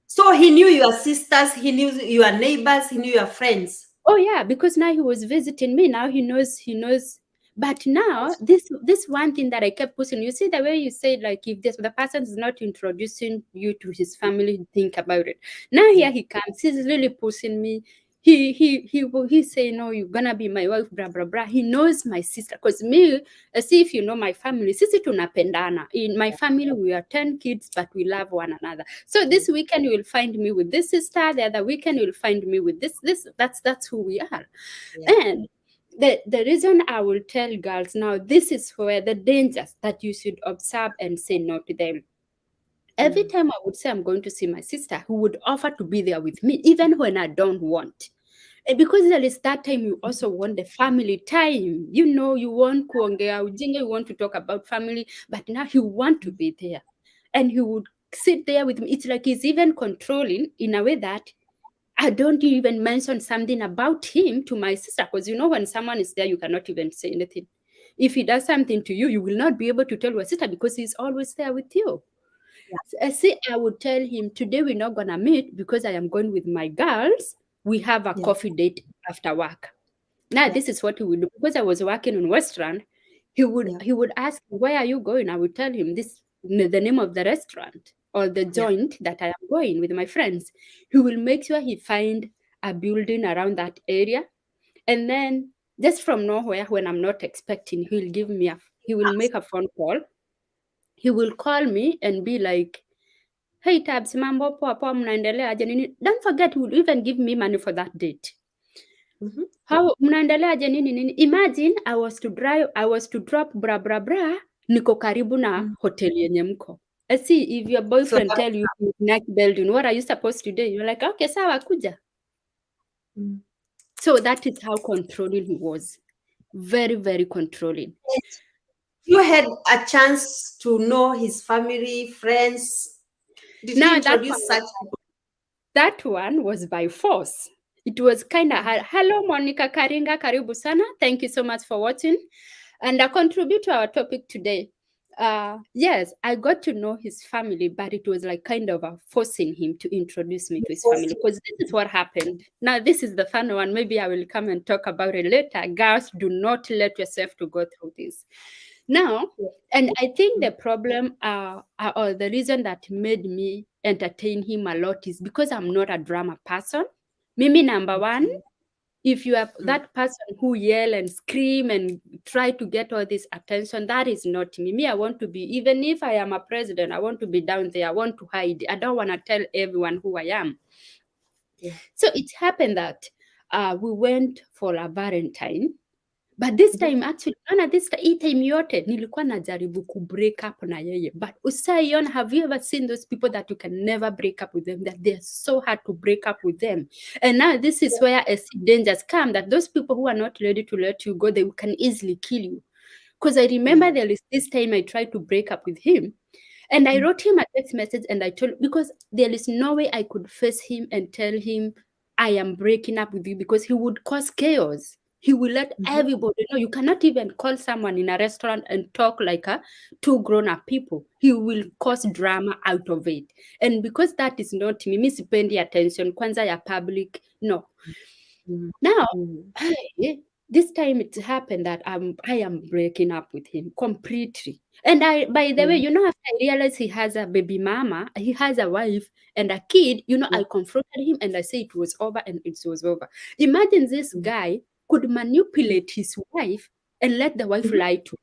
So he knew your sisters, he knew your neighbors, he knew your friends. Oh yeah, because now he was visiting me. Now he knows. But now this one thing that I kept pushing. You see the way you said, like, if the person is not introducing you to his family, think about it. Now here he comes. He's really pushing me. He say, no, you're gonna be my wife, blah blah blah. He knows my sister, because me, see if you know my family, sisi tunapendana. In my family we are 10 kids, but we love one another. So this weekend you will find me with this sister, the other weekend you will find me with this. That's who we are. Yeah. And the reason I will tell girls now, this is where the dangers that you should observe and say no to them. Every time I would say I'm going to see my sister, who would offer to be there with me, even when I don't want. And because there is that time you also want the family time. You want kuongea ujinga, you want to talk about family, but now you want to be there. And he would sit there with me. It's like he's even controlling in a way that I don't even mention something about him to my sister. Because when someone is there, you cannot even say anything. If he does something to you, you will not be able to tell your sister because he's always there with you. See, I would tell him, today we're not gonna meet because I am going with my girls. We have a coffee date after work. Now this is what he would do. Because I was working in restaurant, he would ask, where are you going? I would tell him the name of the restaurant or the joint that I am going with my friends. He will make sure he find a building around that area, and then just from nowhere, when I'm not expecting, he will make a phone call. He will call me and be like, hey Tabs, mambo poa poa, mnaendelea aje nini? Don't forget, he will even give me money for that date. How mnaendelea aje nini nini? Imagine I was to drop bra bra bra, niko karibu na hotel yenye mko. See, if your boyfriend tell you next building, what are you supposed to do? You're like, okay, sawa, kuja. So that is how controlling he was. Very, very controlling. You had a chance to know his family, friends. Did he introduce such people? That one was by force. It was kind of, hello, Monica Karinga, karibu sana. Thank you so much for watching. And I contribute to our topic today. Yes, I got to know his family, but it was like kind of forcing him to introduce me to his family, because this is what happened. Now, this is the fun one. Maybe I will come and talk about it later. Girls, do not let yourself to go through this. Now, and I think the problem or the reason that made me entertain him a lot is because I'm not a drama person. Mimi, number one, if you are that person who yell and scream and try to get all this attention, that is not me. Me, I want to be, even if I am a president, I want to be down there. I want to hide. I don't want to tell everyone who I am. So it happened that we went for a Valentine. But this time actually, hii time yote nilikuwa najaribu ku break up na yeye. But usaiona, have you ever seen those people that you can never break up with them, that they're so hard to break up with them? And now this is where dangers come, that those people who are not ready to let you go, they can easily kill you. Because I remember there is this time I tried to break up with him. And I wrote him a text message and I told, because there is no way I could face him and tell him I am breaking up with you, because he would cause chaos. He will let everybody know. You cannot even call someone in a restaurant and talk like two grown-up people. He will cause drama out of it. And because that is not me, mi sipendi attention, kwanza ya public, no. Now, this time it happened that I am breaking up with him completely. And by the way, you know, after I realized he has a baby mama, he has a wife and a kid, you know, I confronted him and I said it was over and it was over. Imagine this guy could manipulate his wife and let the wife lie to him.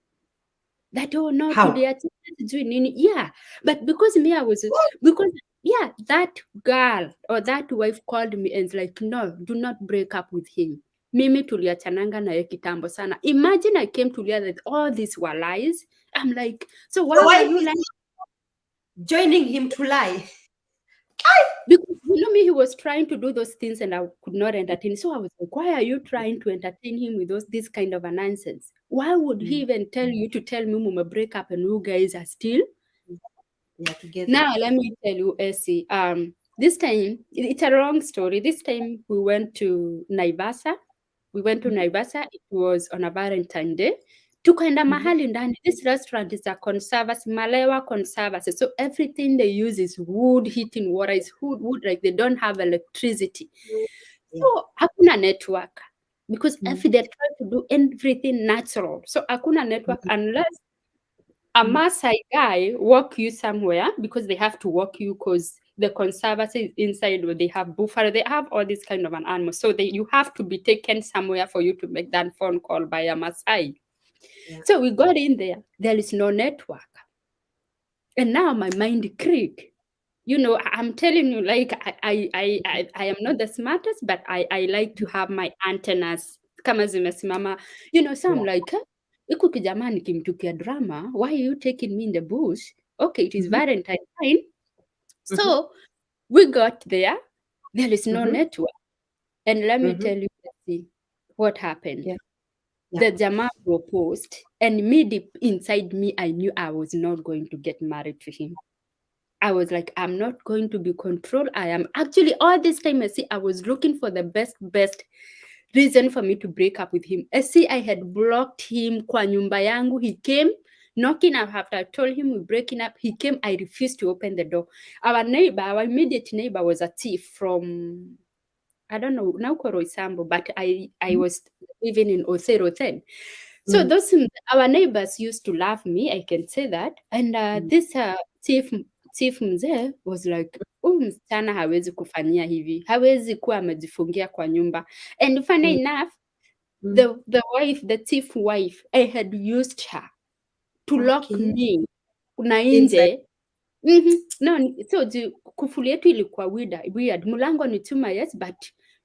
That, oh no, How? Yeah, but because me, I was, because yeah, that girl or that wife called me and like, no, do not break up with him. Mimi tuliachananga na yeye kitambo sana. Imagine I came to realize that all these were lies. I'm like, so why are you lying? Joining him to lie? Because you know me, he was trying to do those things and I could not entertain. So I was like, why are you trying to entertain him with this kind of a nonsense? Why would he even tell you to tell me mume break up and you guys are still together? Now let me tell you, Essie. This time it's a long story. This time we went to Naivasha. It was on a Valentine Day. Tukaenda mahali ndani. This restaurant is a conservancy, Malewa conservancy. So everything they use is wood, heating water is wood, like they don't have electricity. So hakuna network because they're trying to do everything natural. So hakuna network unless a Maasai guy walk you somewhere, because they have to walk you because the conservancy inside where they have buffalo, they have all this kind of an animal. So you have to be taken somewhere for you to make that phone call by a Maasai. So we got in there. There is no network. And now my mind creak. You know, I'm telling you, like, I am not the smartest, but I like to have my antennas kama zimesimama. You know, so I'm like, iku kijamaa nikimtukia drama, why are you taking me in the bush? Okay, it is Valentine time. So we got there. There is no network. And let me tell you what happened. The Jamaa proposed, and me deep inside me, I knew I was not going to get married to him. I was like, I'm not going to be controlled. I am actually all this time. I was looking for the best reason for me to break up with him. I had blocked him kwa nyumba yangu. He came knocking up after I told him we're breaking up. He came. I refused to open the door. Our immediate neighbor was a thief from, I don't know, Naukoro Isambo, but I was living in Osero then. So those our neighbors used to love me, I can say that. And this chief mzee was like, msichana hawezi kufanyia hivi, hawezi kuwa amejifungia kwa nyumba. And funny enough, the wife, the chief wife, I had used her to lock me na nje. No, so kufuli yetu ilikuwa weird. Mulango ni chuma, yes, but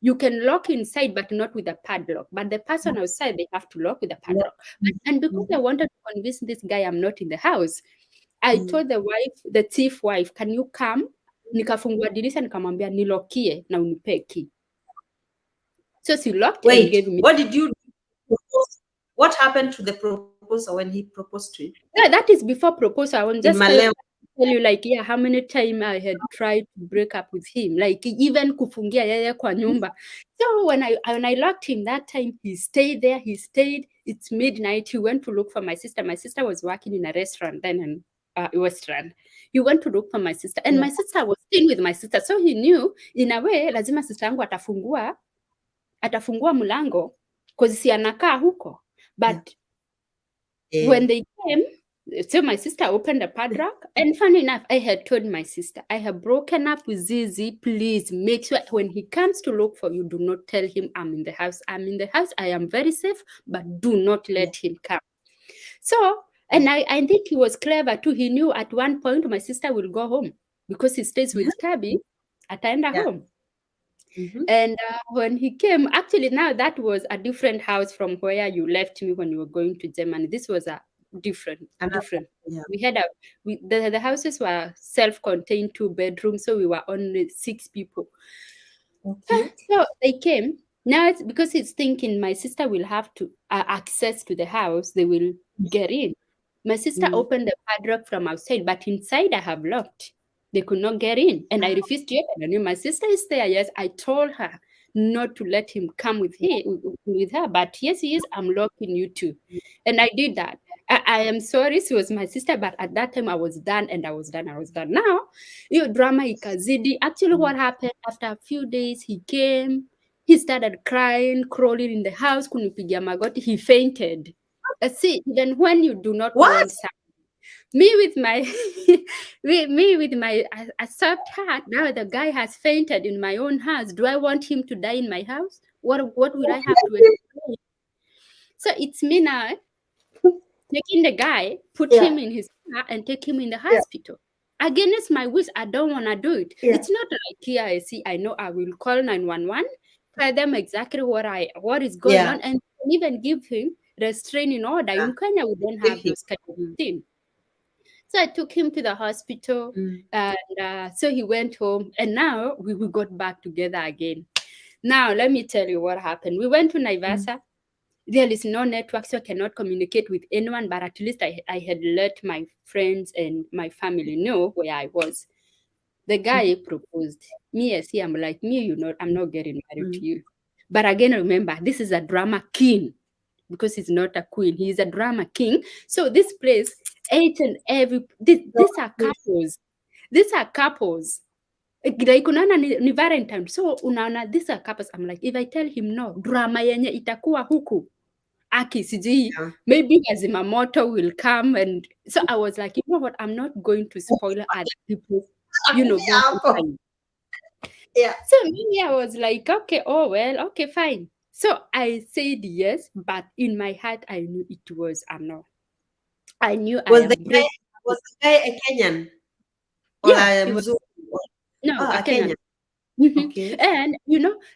you can lock inside, but not with a padlock. But the person outside, they have to lock with a padlock. And because I wanted to convince this guy I'm not in the house, I told the wife, the chief wife, can you come? Nikafungua dirisha nikamwambia nilokie na unipe key. So she locked and gave me. What did you do? What happened to the proposal when he proposed to you? Yeah, that is before proposal. I want just tell you, like, yeah, how many times I had tried to break up with him, like even kufungia yeye kwa nyumba. So when I locked him that time, he stayed there. It's midnight. He went to look for my sister. My sister was working in a restaurant then in Westland. He went to look for my sister, and my sister was staying with my sister. So he knew in a way lazima sister yangu atafungua mlango because si anakaa huko. But when they came, so my sister opened the padlock, and funny enough, I had told my sister, I have broken up with Zizi. Please make sure when he comes to look for you, do not tell him I'm in the house. I'm in the house. I am very safe, but do not let him come. So, and I think he was clever too. He knew at one point my sister will go home because he stays with Kabi. Ataenda home. And when he came, actually now that was a different house from where you left me when you were going to Germany. This was a different. We had the houses were self-contained 2-bedrooms, so we were only 6 people. So they came. Now it's because he's thinking my sister will have to access to the house. They will get in. My sister opened the padlock from outside, but inside I have locked. They could not get in, and I refused to open. I knew my sister is there. Yes, I told her, not to let him come with her. But yes, he is. I'm locking you too. And I did that. I am sorry, she was my sister, but at that time I was done and I was done. Now, drama ikazidi. Actually, what happened after a few days, he came, he started crying, crawling in the house, kunipigia magoti, he fainted. See, even when you do not What? want something, me with my with my a soft heart, now the guy has fainted in my own house. Do I want him to die in my house? What will I have to explain? So it's me now taking the guy, put Yeah. him in his car and take him in the Yeah. hospital. Against my wish, I don't want to do it. Yeah. It's not like here I see, I know I will call 911, tell them exactly what is going Yeah. on, and even give him restraining order. In Kenya, we don't have those kind of things. So I took him to the hospital, and so he went home, and now we got back together again. Now, let me tell you what happened. We went to Naivasha. There is no network, so I cannot communicate with anyone, but at least I had let my friends and my family know where I was. The guy proposed. Me, as I'm like, I'm not getting married to you. But again, remember, this is a drama king, because he's not a queen. He's a drama king. So this place, each and every, these are couples. These are couples. Like unaona ni Valentine. So unaona, these are couples. I'm like, if I tell him no, drama yenye itakuwa huku. Aki sijui, maybe Azimamoto will come. And so I was like, you know what, I'm not going to spoil other people's, Valentine. Yeah. So maybe I was like, okay, oh well, okay, fine. So I said yes, but in my heart I knew it was a no. I knew Was I the am guy a Kenyan? Or yeah, a Mzungu? no, a a Kenyan. Okay. And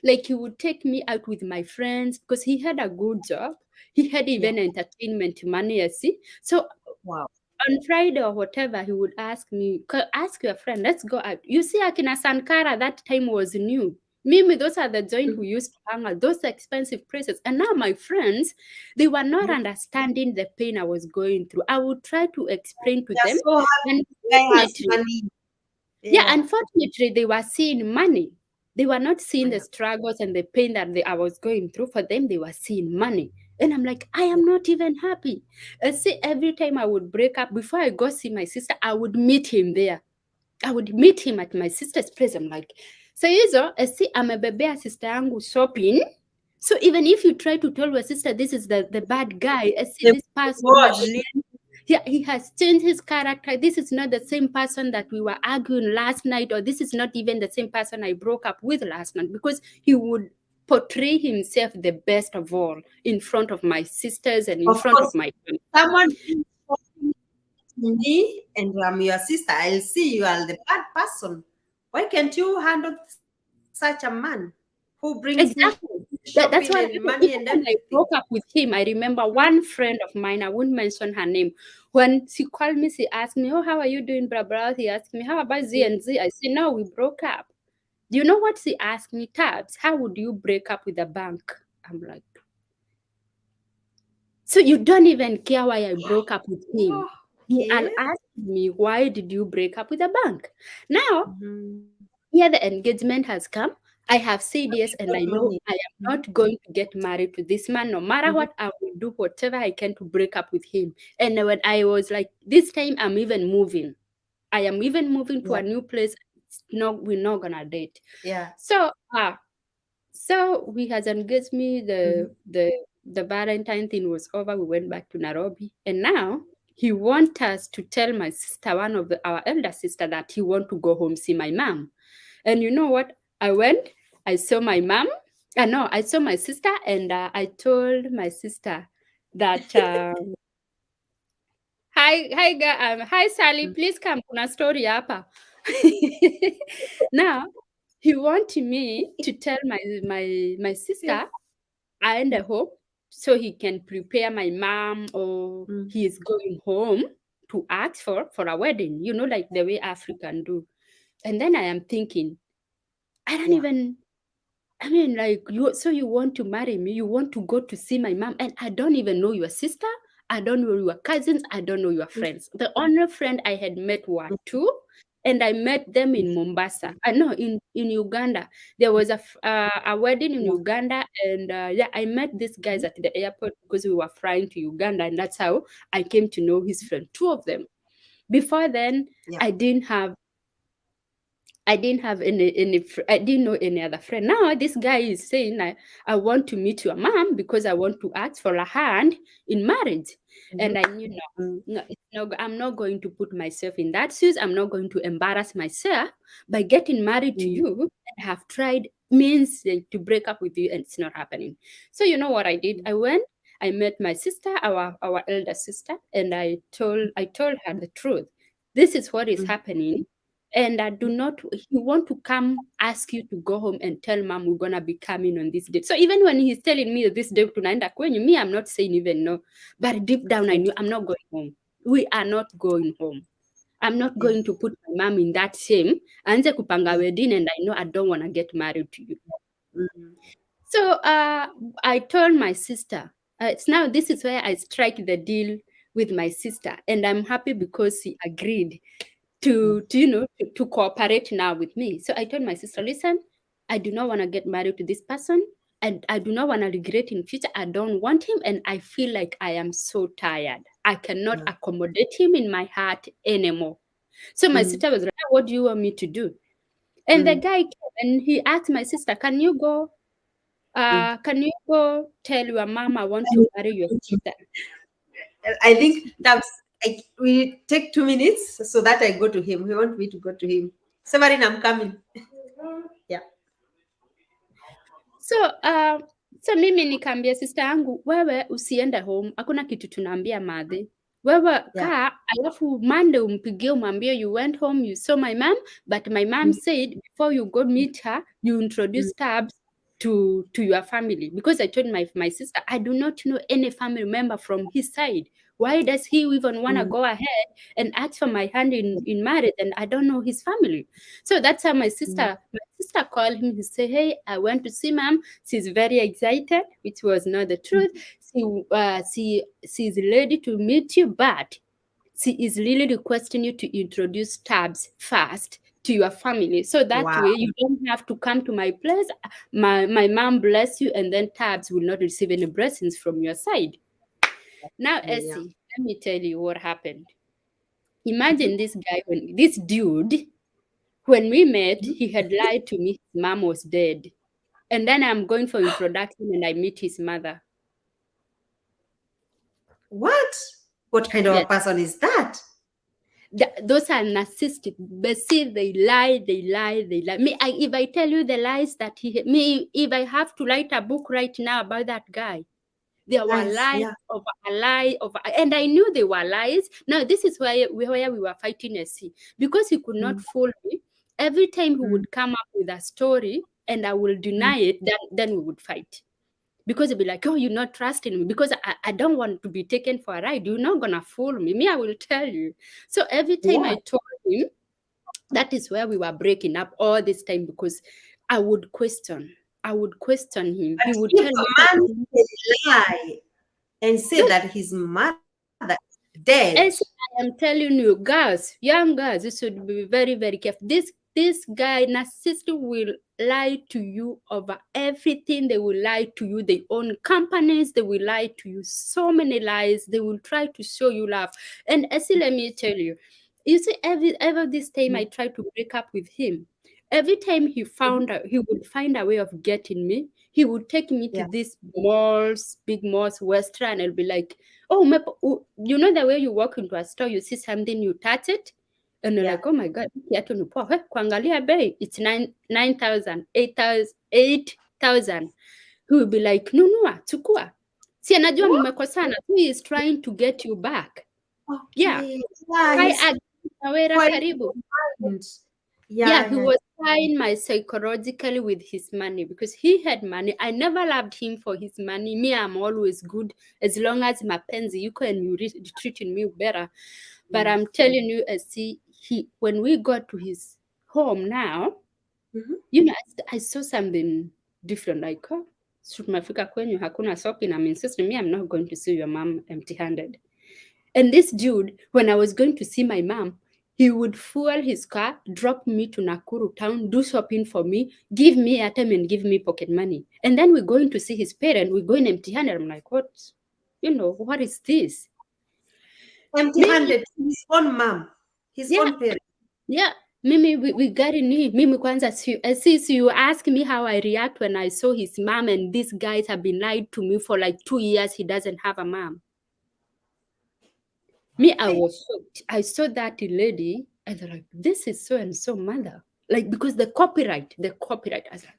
like he would take me out with my friends because he had a good job. He had even entertainment money, you see. So Wow. on Friday or whatever, he would ask me, ask your friend, let's go out. You see, Akina Sankara, that time was new. Mimi, those are the joint who used to hang out, those expensive places. And now my friends, they were not understanding the pain I was going through. I would try to explain to them. So happy the guy has money. Yeah, unfortunately, they were seeing money. They were not seeing the struggles and the pain that I was going through. For them, they were seeing money. And I'm like, I am not even happy. See, every time I would break up, before I go see my sister, I would meet him there. I would meet him at my sister's place. I'm like, so see, amebebea sister yangu shopping. So even if you try to tell your sister this is the bad guy, see, this person has he has changed his character. This is not the same person that we were arguing last night, or this is not even the same person I broke up with last night, because he would portray himself the best of all in front of my sisters and in front of my family. Someone me and I'm your sister. I'll see you are the bad person. Why can't you handle such a man who brings me that's shopping why and money and when I broke up with him, I remember one friend of mine, I wouldn't mention her name. When she called me, she asked me, oh, how are you doing, blah, blah. He asked me, how about Z and Z? I said, no, we broke up. Do you know what she asked me? Tabs, how would you break up with a bank? I'm like, so you don't even care why I broke up with him. And ask me, why did you break up with a bank? Now, here the engagement has come. I have said yes, and I know I am not going to get married to this man. No matter what, I will do whatever I can to break up with him. And when I was like, this time I'm even moving. I am even moving to a new place. We're not gonna date. Yeah. So we has engaged me. The Valentine thing was over. We went back to Nairobi, and now he wants us to tell my sister, one of our elder sister, that he want to go home see my mom. And you know what? I went, I saw my mom. I saw my sister, and I told my sister that, hi Sally, please come. Kuna story hapa. Now, he wanted me to tell my sister I end home so he can prepare my mom, or he is going home to ask for a wedding, like the way African do. And then I am thinking, I don't even, I mean, like, you want to marry me, you want to go to see my mom, and I don't even know your sister, I don't know your cousins, I don't know your friends. The only friend I had met were two, and I met them in Mombasa. No, in Uganda. There was a wedding in Uganda, and yeah, I met these guys at the airport because we were flying to Uganda, and that's how I came to know his friend, two of them. Before then, Yeah. I didn't have I didn't know any other friend. Now this guy is saying, I want to meet your mom because I want to ask for a hand in marriage. And I knew, no, I'm not going to put myself in that shoes. I'm not going to embarrass myself by getting married to you. And have tried means to break up with you, and it's not happening. So you know what I did? I met my sister, our elder sister, and I told her the truth. This is what is happening. And I do not, he want to come ask you to go home and tell mom we're gonna be coming on this date. So even when he's telling me this date tunaenda kwenyu, me, I'm not saying even no. But deep down I knew I'm not going home. We are not going home. I'm not going to put my mom in that shame. Anze kupanga wedding, and I know I don't want to get married to you. So I told my sister, now this is where I strike the deal with my sister, and I'm happy because she agreed to cooperate now with me. So I told my sister, listen, I do not want to get married to this person, and I do not want to regret in future. I don't want him, and I feel like I am so tired. I cannot accommodate him in my heart anymore. So my sister was like, what do you want me to do? And the guy came and he asked my sister, can you go tell your mom I want to marry your sister? I think we take 2 minutes so that I go to him. We want me to go to him. Severin, I'm coming. Yeah. So mimi nikaambia sister yangu, wewe usiende home, hakuna kitu tunaambia madhi. Wewe kaa, alafu Monday umpigie umwambie you went home, you saw my mom, but my mom said before you go meet her, you introduce Tabs to your family. Because I told my sister, I do not know any family member from his side. Why does he even want to go ahead and ask for my hand in marriage, and I don't know his family? So that's how my sister called him. He said, hey, I went to see mom. She's very excited, which was not the truth. She's ready to meet you, but she is really requesting you to introduce Tabs first to your family. So that way you don't have to come to my place. My mom bless you, and then Tabs will not receive any blessings from your side. Now, Essie, let me tell you what happened. Imagine this dude, when we met, he had lied to me. His mom was dead. And then I'm going for introduction and I meet his mother. What? What kind of a person is that? Those are narcissistic. But see, they lie. Me, if I tell you the lies that if I have to write a book right now about that guy, there were lies over a lie over, and I knew they were lies. Now this is where we were fighting because he could not fool me. Every time he would come up with a story and I will deny it, then we would fight. Because he'd be like, oh, you're not trusting me because I don't want to be taken for a ride. You're not gonna fool me. Me, I will tell you. So every time I told him, that is where we were breaking up all this time, because I would question him. But he would if tell a man can lie and say that his mother is dead. As I am telling you, girls, young girls, you should be very, very careful. This guy, narcissist, will lie to you over everything. They will lie to you. They own companies. They will lie to you. So many lies. They will try to show you love. And Essie, let me tell you, you see, every this time I tried to break up with him. Every time he would find a way of getting me. He would take me to these malls, big malls, Western, and I'll be like, oh, you know the way you walk into a store, you see something, you touch it, and you're like, oh my God, kuangalia bei, it's 9,000, 8,000. He will be like, nunua, chukua. Si anajua mmekosana. He is trying to get you back. Okay. Karibu. He was trying my psychologically with his money because he had money. I never loved him for his money. Me, I'm always good as long as mapenzi yuko and you treating me better. But I'm telling you, when we got to his home now, you know, I saw something different. Like, oh, tumefika kwenyu hakuna shopping. I'm insisting me, I'm not going to see your mom empty-handed. And this dude, when I was going to see my mom, He would fuel his car, drop me to Nakuru town, do shopping for me, give me airtime and give me pocket money. And then we're going to see his parents, we're going empty-handed. I'm like, what? What is this? Empty-handed, his own mom, his Yeah. own parent. Yeah. Mimi, we got in it. Mimi kwanza, since you ask me how I react when I saw his mom and these guys have been lied to me for like 2 years, he doesn't have a mom. Me, I was shocked. I saw that lady and they're like, this is so and so mother. Like, because the copyright, I was like.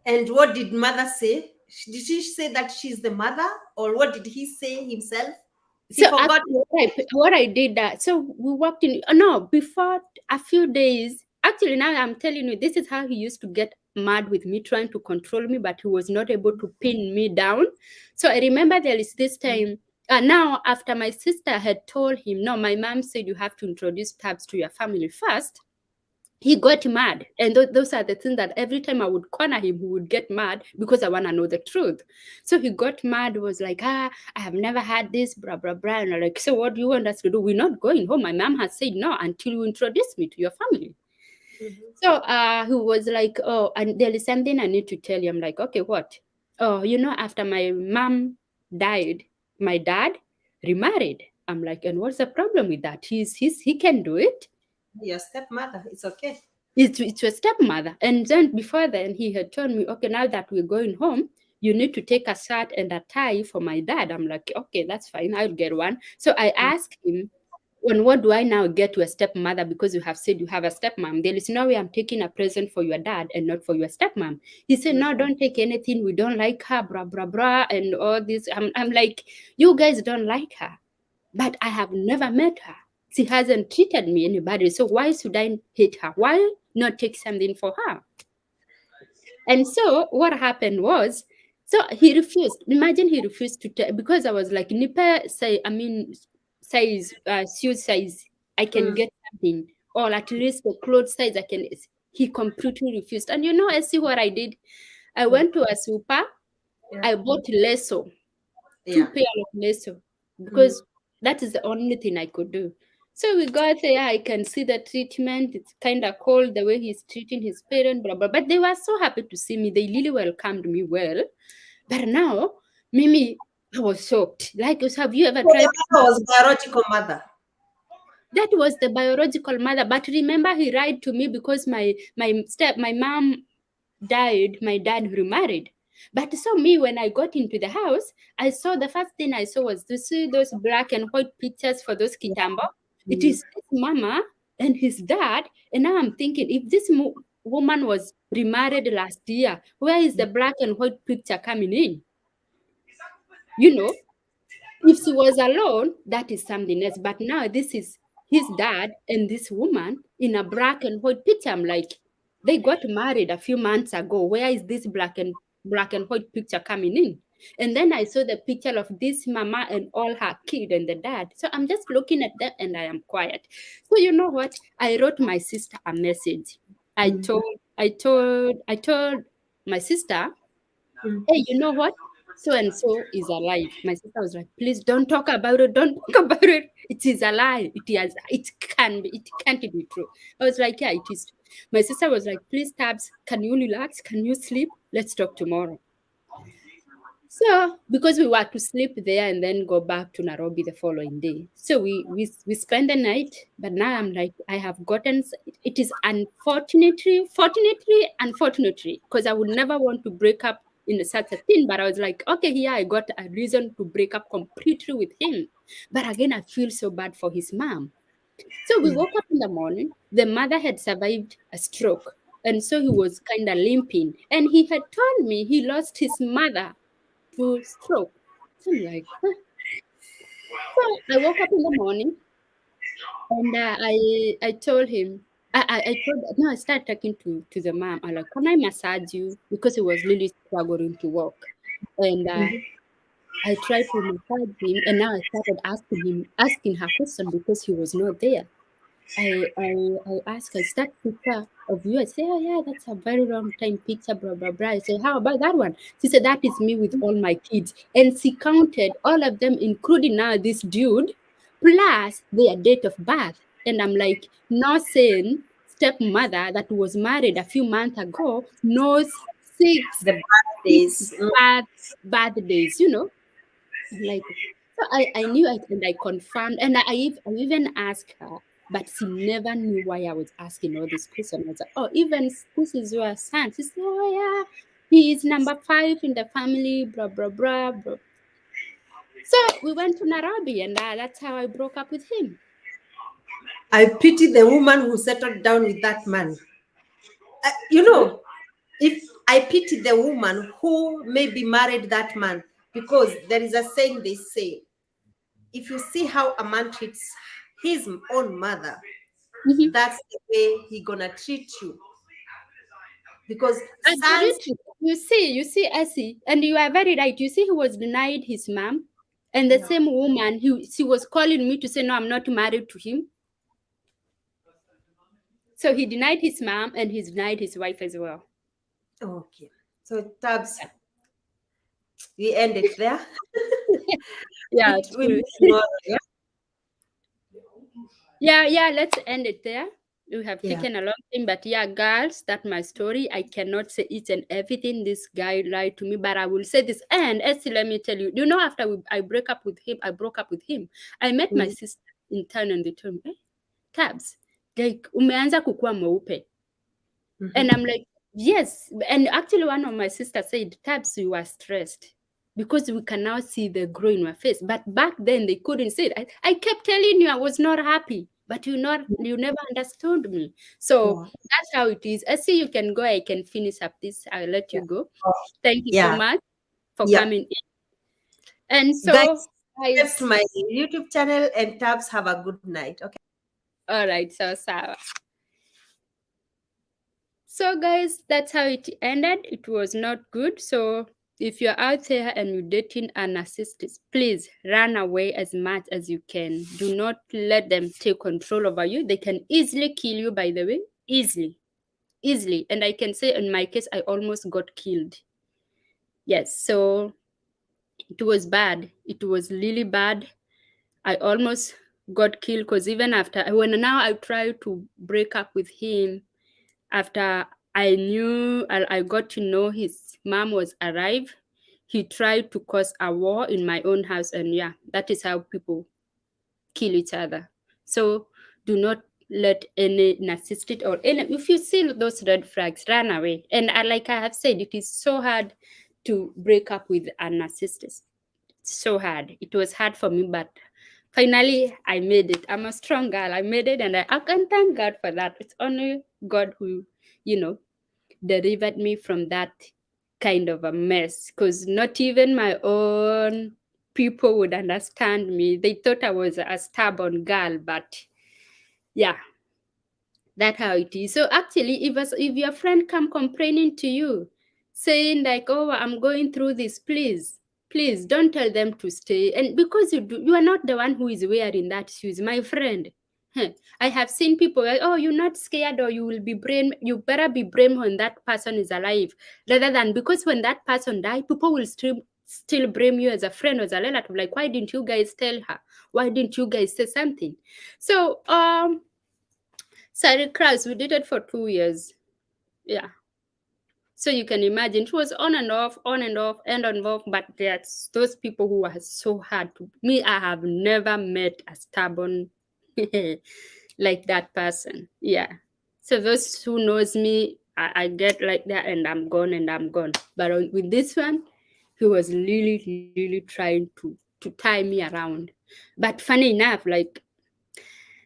And what did mother say? Did she say that she's the mother, or what did he say himself? He So forgot. what I did that. So we walked in. No, before a few days. Actually, now I'm telling you, this is how he used to get mad with me, trying to control me, but he was not able to pin me down. So I remember there is this time. Now, after my sister had told him, no, my mom said you have to introduce Tabs to your family first. He got mad. And those are the things that every time I would corner him, he would get mad because I want to know the truth. So he got mad, was like, I have never had this, blah, blah, blah. And I'm like, so what do you want us to do? We're not going home. My mom has said no until you introduce me to your family. So he was like, oh, and there is something I need to tell you. I'm like, okay, what? Oh, after my mom died, my dad remarried. I'm like, and what's the problem with that? He can do it. Your stepmother, it's okay. It's your stepmother. And then before then, he had told me, okay, now that we're going home, you need to take a shirt and a tie for my dad. I'm like, okay, that's fine. I'll get one. So I asked him, and what do I now get to a stepmother? Because you have said you have a stepmom. There is no way I'm taking a present for your dad and not for your stepmom. He said, no, don't take anything. We don't like her, blah, blah, blah, and all this. I'm like, you guys don't like her, but I have never met her. She hasn't treated me anybody. So why should I hate her? Why not take something for her? And so what happened was, so he refused. Imagine he refused to take, because I was like, Nipa say, size, shoe size, I can get something, or at least the clothes size I can. He completely refused. And I see what I did. I went to a super. I bought leso, 2 pair of leso, because that is the only thing I could do. So we got there. I can see the treatment. It's kind of cold the way he's treating his parents, blah, blah. But they were so happy to see me. They really welcomed me well. But now, Mimi, I was shocked. Like, have you ever tried? That was biological mother. That was the biological mother. But remember, he lied to me because my mom died. My dad remarried. But so me, when I got into the house, I saw the first thing I saw was to see those black and white pictures for those kitambo. It is his mama and his dad. And now I'm thinking, if this woman was remarried last year, where is the black and white picture coming in? If she was alone, that is something else. But now this is his dad and this woman in a black and white picture. I'm like, they got married a few months ago. Where is this black and white picture coming in? And then I saw the picture of this mama and all her kid and the dad. So I'm just looking at them and I am quiet. So you know what? I wrote my sister a message. I told my sister, hey, you know what? So and so is alive. My sister was like, please don't talk about it. Don't talk about it. It is a lie. It can't be true. I was like, yeah, it is. My sister was like, please, Tabs, can you relax? Can you sleep? Let's talk tomorrow. So because we were to sleep there and then go back to Nairobi the following day. So we spent the night, but now I'm like, I have gotten, it is unfortunately, because I would never want to break up in such a thing, but I was like, okay, here I got a reason to break up completely with him. But again, I feel so bad for his mom. So we woke up in the morning. The mother had survived a stroke, and so he was kind of limping. And he had told me he lost his mother to stroke. So I'm like, huh? So I woke up in the morning, and I told him, I started talking to the mom. I'm like, can I massage you? Because he was really struggling to walk. And I tried to massage him, and now I started asking her question because he was not there. I asked her, is that picture of you? I said, oh yeah, that's a very long time picture, blah, blah, blah. I said, how about that one? She said, that is me with all my kids. And she counted all of them, including now this dude, plus their date of birth. And I'm like, no saying stepmother that was married a few months ago knows six The birthdays. birthdays, you know. I'm like, so I knew it and I confirmed and I even asked her, but she never knew why I was asking all these questions. I was like, oh, even this is your son. She said, oh yeah, he is number 5 in the family, blah, blah, blah, blah. So we went to Nairobi and that's how I broke up with him. I pity the woman who settled down with that man. You know, if I pity the woman who maybe married that man, because there is a saying they say, if you see how a man treats his own mother, Mhm. that's the way he gonna treat you. Because sons, Absolutely. You see, Essie, and you are very right. You see, he was denied his mom, and the Yeah. same woman, she was calling me to say, no, I'm not married to him. So he denied his mom and he's denied his wife as well. Okay. So Tabs, we end it there. Yeah, We true. meet tomorrow, yeah? Yeah, let's end it there. We have Yeah. taken a long time, but yeah, girls, that's my story. I cannot say each and everything this guy lied to me, but I will say this. And Essie, let me tell you, you know, after I broke up with him, I met my sister in town and they told me, Tabs, like umeanza kukua mweupe. And I'm like, yes. And actually, one of my sisters said, Tabs, you are stressed because we can now see the glow in your face. But back then, they couldn't see it. I kept telling you I was not happy, but you never understood me. So Yeah. that's how it is. I see you can go. I can finish up this. I'll let you go. Oh, Thank you so yeah. much for Yeah. coming in. And so, Guys, guys, subscribe to my YouTube channel and Tabs, have a good night. Okay. all right, so guys, that's how it ended. It was not good. So if you're out there and you're dating a narcissist, please run away as much as you can. Do not let them take control over you. They can easily kill you, by the way. Easily. And I can say in my case, I almost got killed. Yes, so it was bad. It was really bad. I almost got killed because even after, when now I try to break up with him, after I got to know his mom was arrived, he tried to cause a war in my own house. And yeah, that is how people kill each other. So do not let any narcissist or any, if you see those red flags, run away. And like I have said, it is so hard to break up with a narcissist. It's so hard. It was hard for me, but finally I made it. I'm a strong girl. I made it, and I can thank God for that. It's only God who, delivered me from that kind of a mess, because not even my own people would understand me. They thought I was a stubborn girl, but yeah, that's how it is. So actually, if your friend come complaining to you, saying like, oh, I'm going through this, please don't tell them to stay. And because you are not the one who is wearing that shoes, my friend. I have seen people like, oh, you're not scared, or you better be brave when that person is alive, rather than, because when that person die, people will still blame you as a friend or as a relative. Like, why didn't you guys tell her? Why didn't you guys say something? So Sari Kraus, we did it for 2 years. Yeah. So you can imagine it was on and off, but there's those people who are so hard to me. I have never met a stubborn like that person. Yeah. So those who knows me, I get like that and I'm gone. But with this one, he was really, really trying to tie me around. But funny enough, like,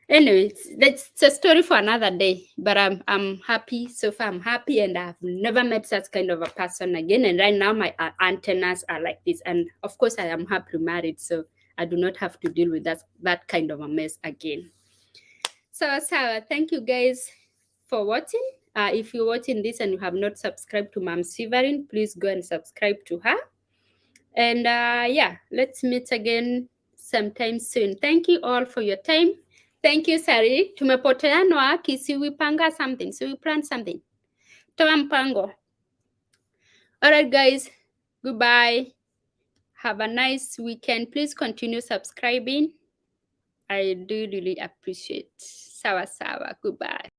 anyway, that's a story for another day. But I'm happy so far. I'm happy, and I've never met such kind of a person again. And right now, my antennas are like this. And of course, I am happily married, so I do not have to deal with that kind of a mess again. So, thank you guys for watching. If you're watching this and you have not subscribed to Mom Severin, please go and subscribe to her. And yeah, let's meet again sometime soon. Thank you all for your time. Thank you, Sari. Tumepoteana waki, si we panga something, si we plan something. Toa mpango. All right, guys. Goodbye. Have a nice weekend. Please continue subscribing. I do really appreciate. Sawa sawa. Goodbye.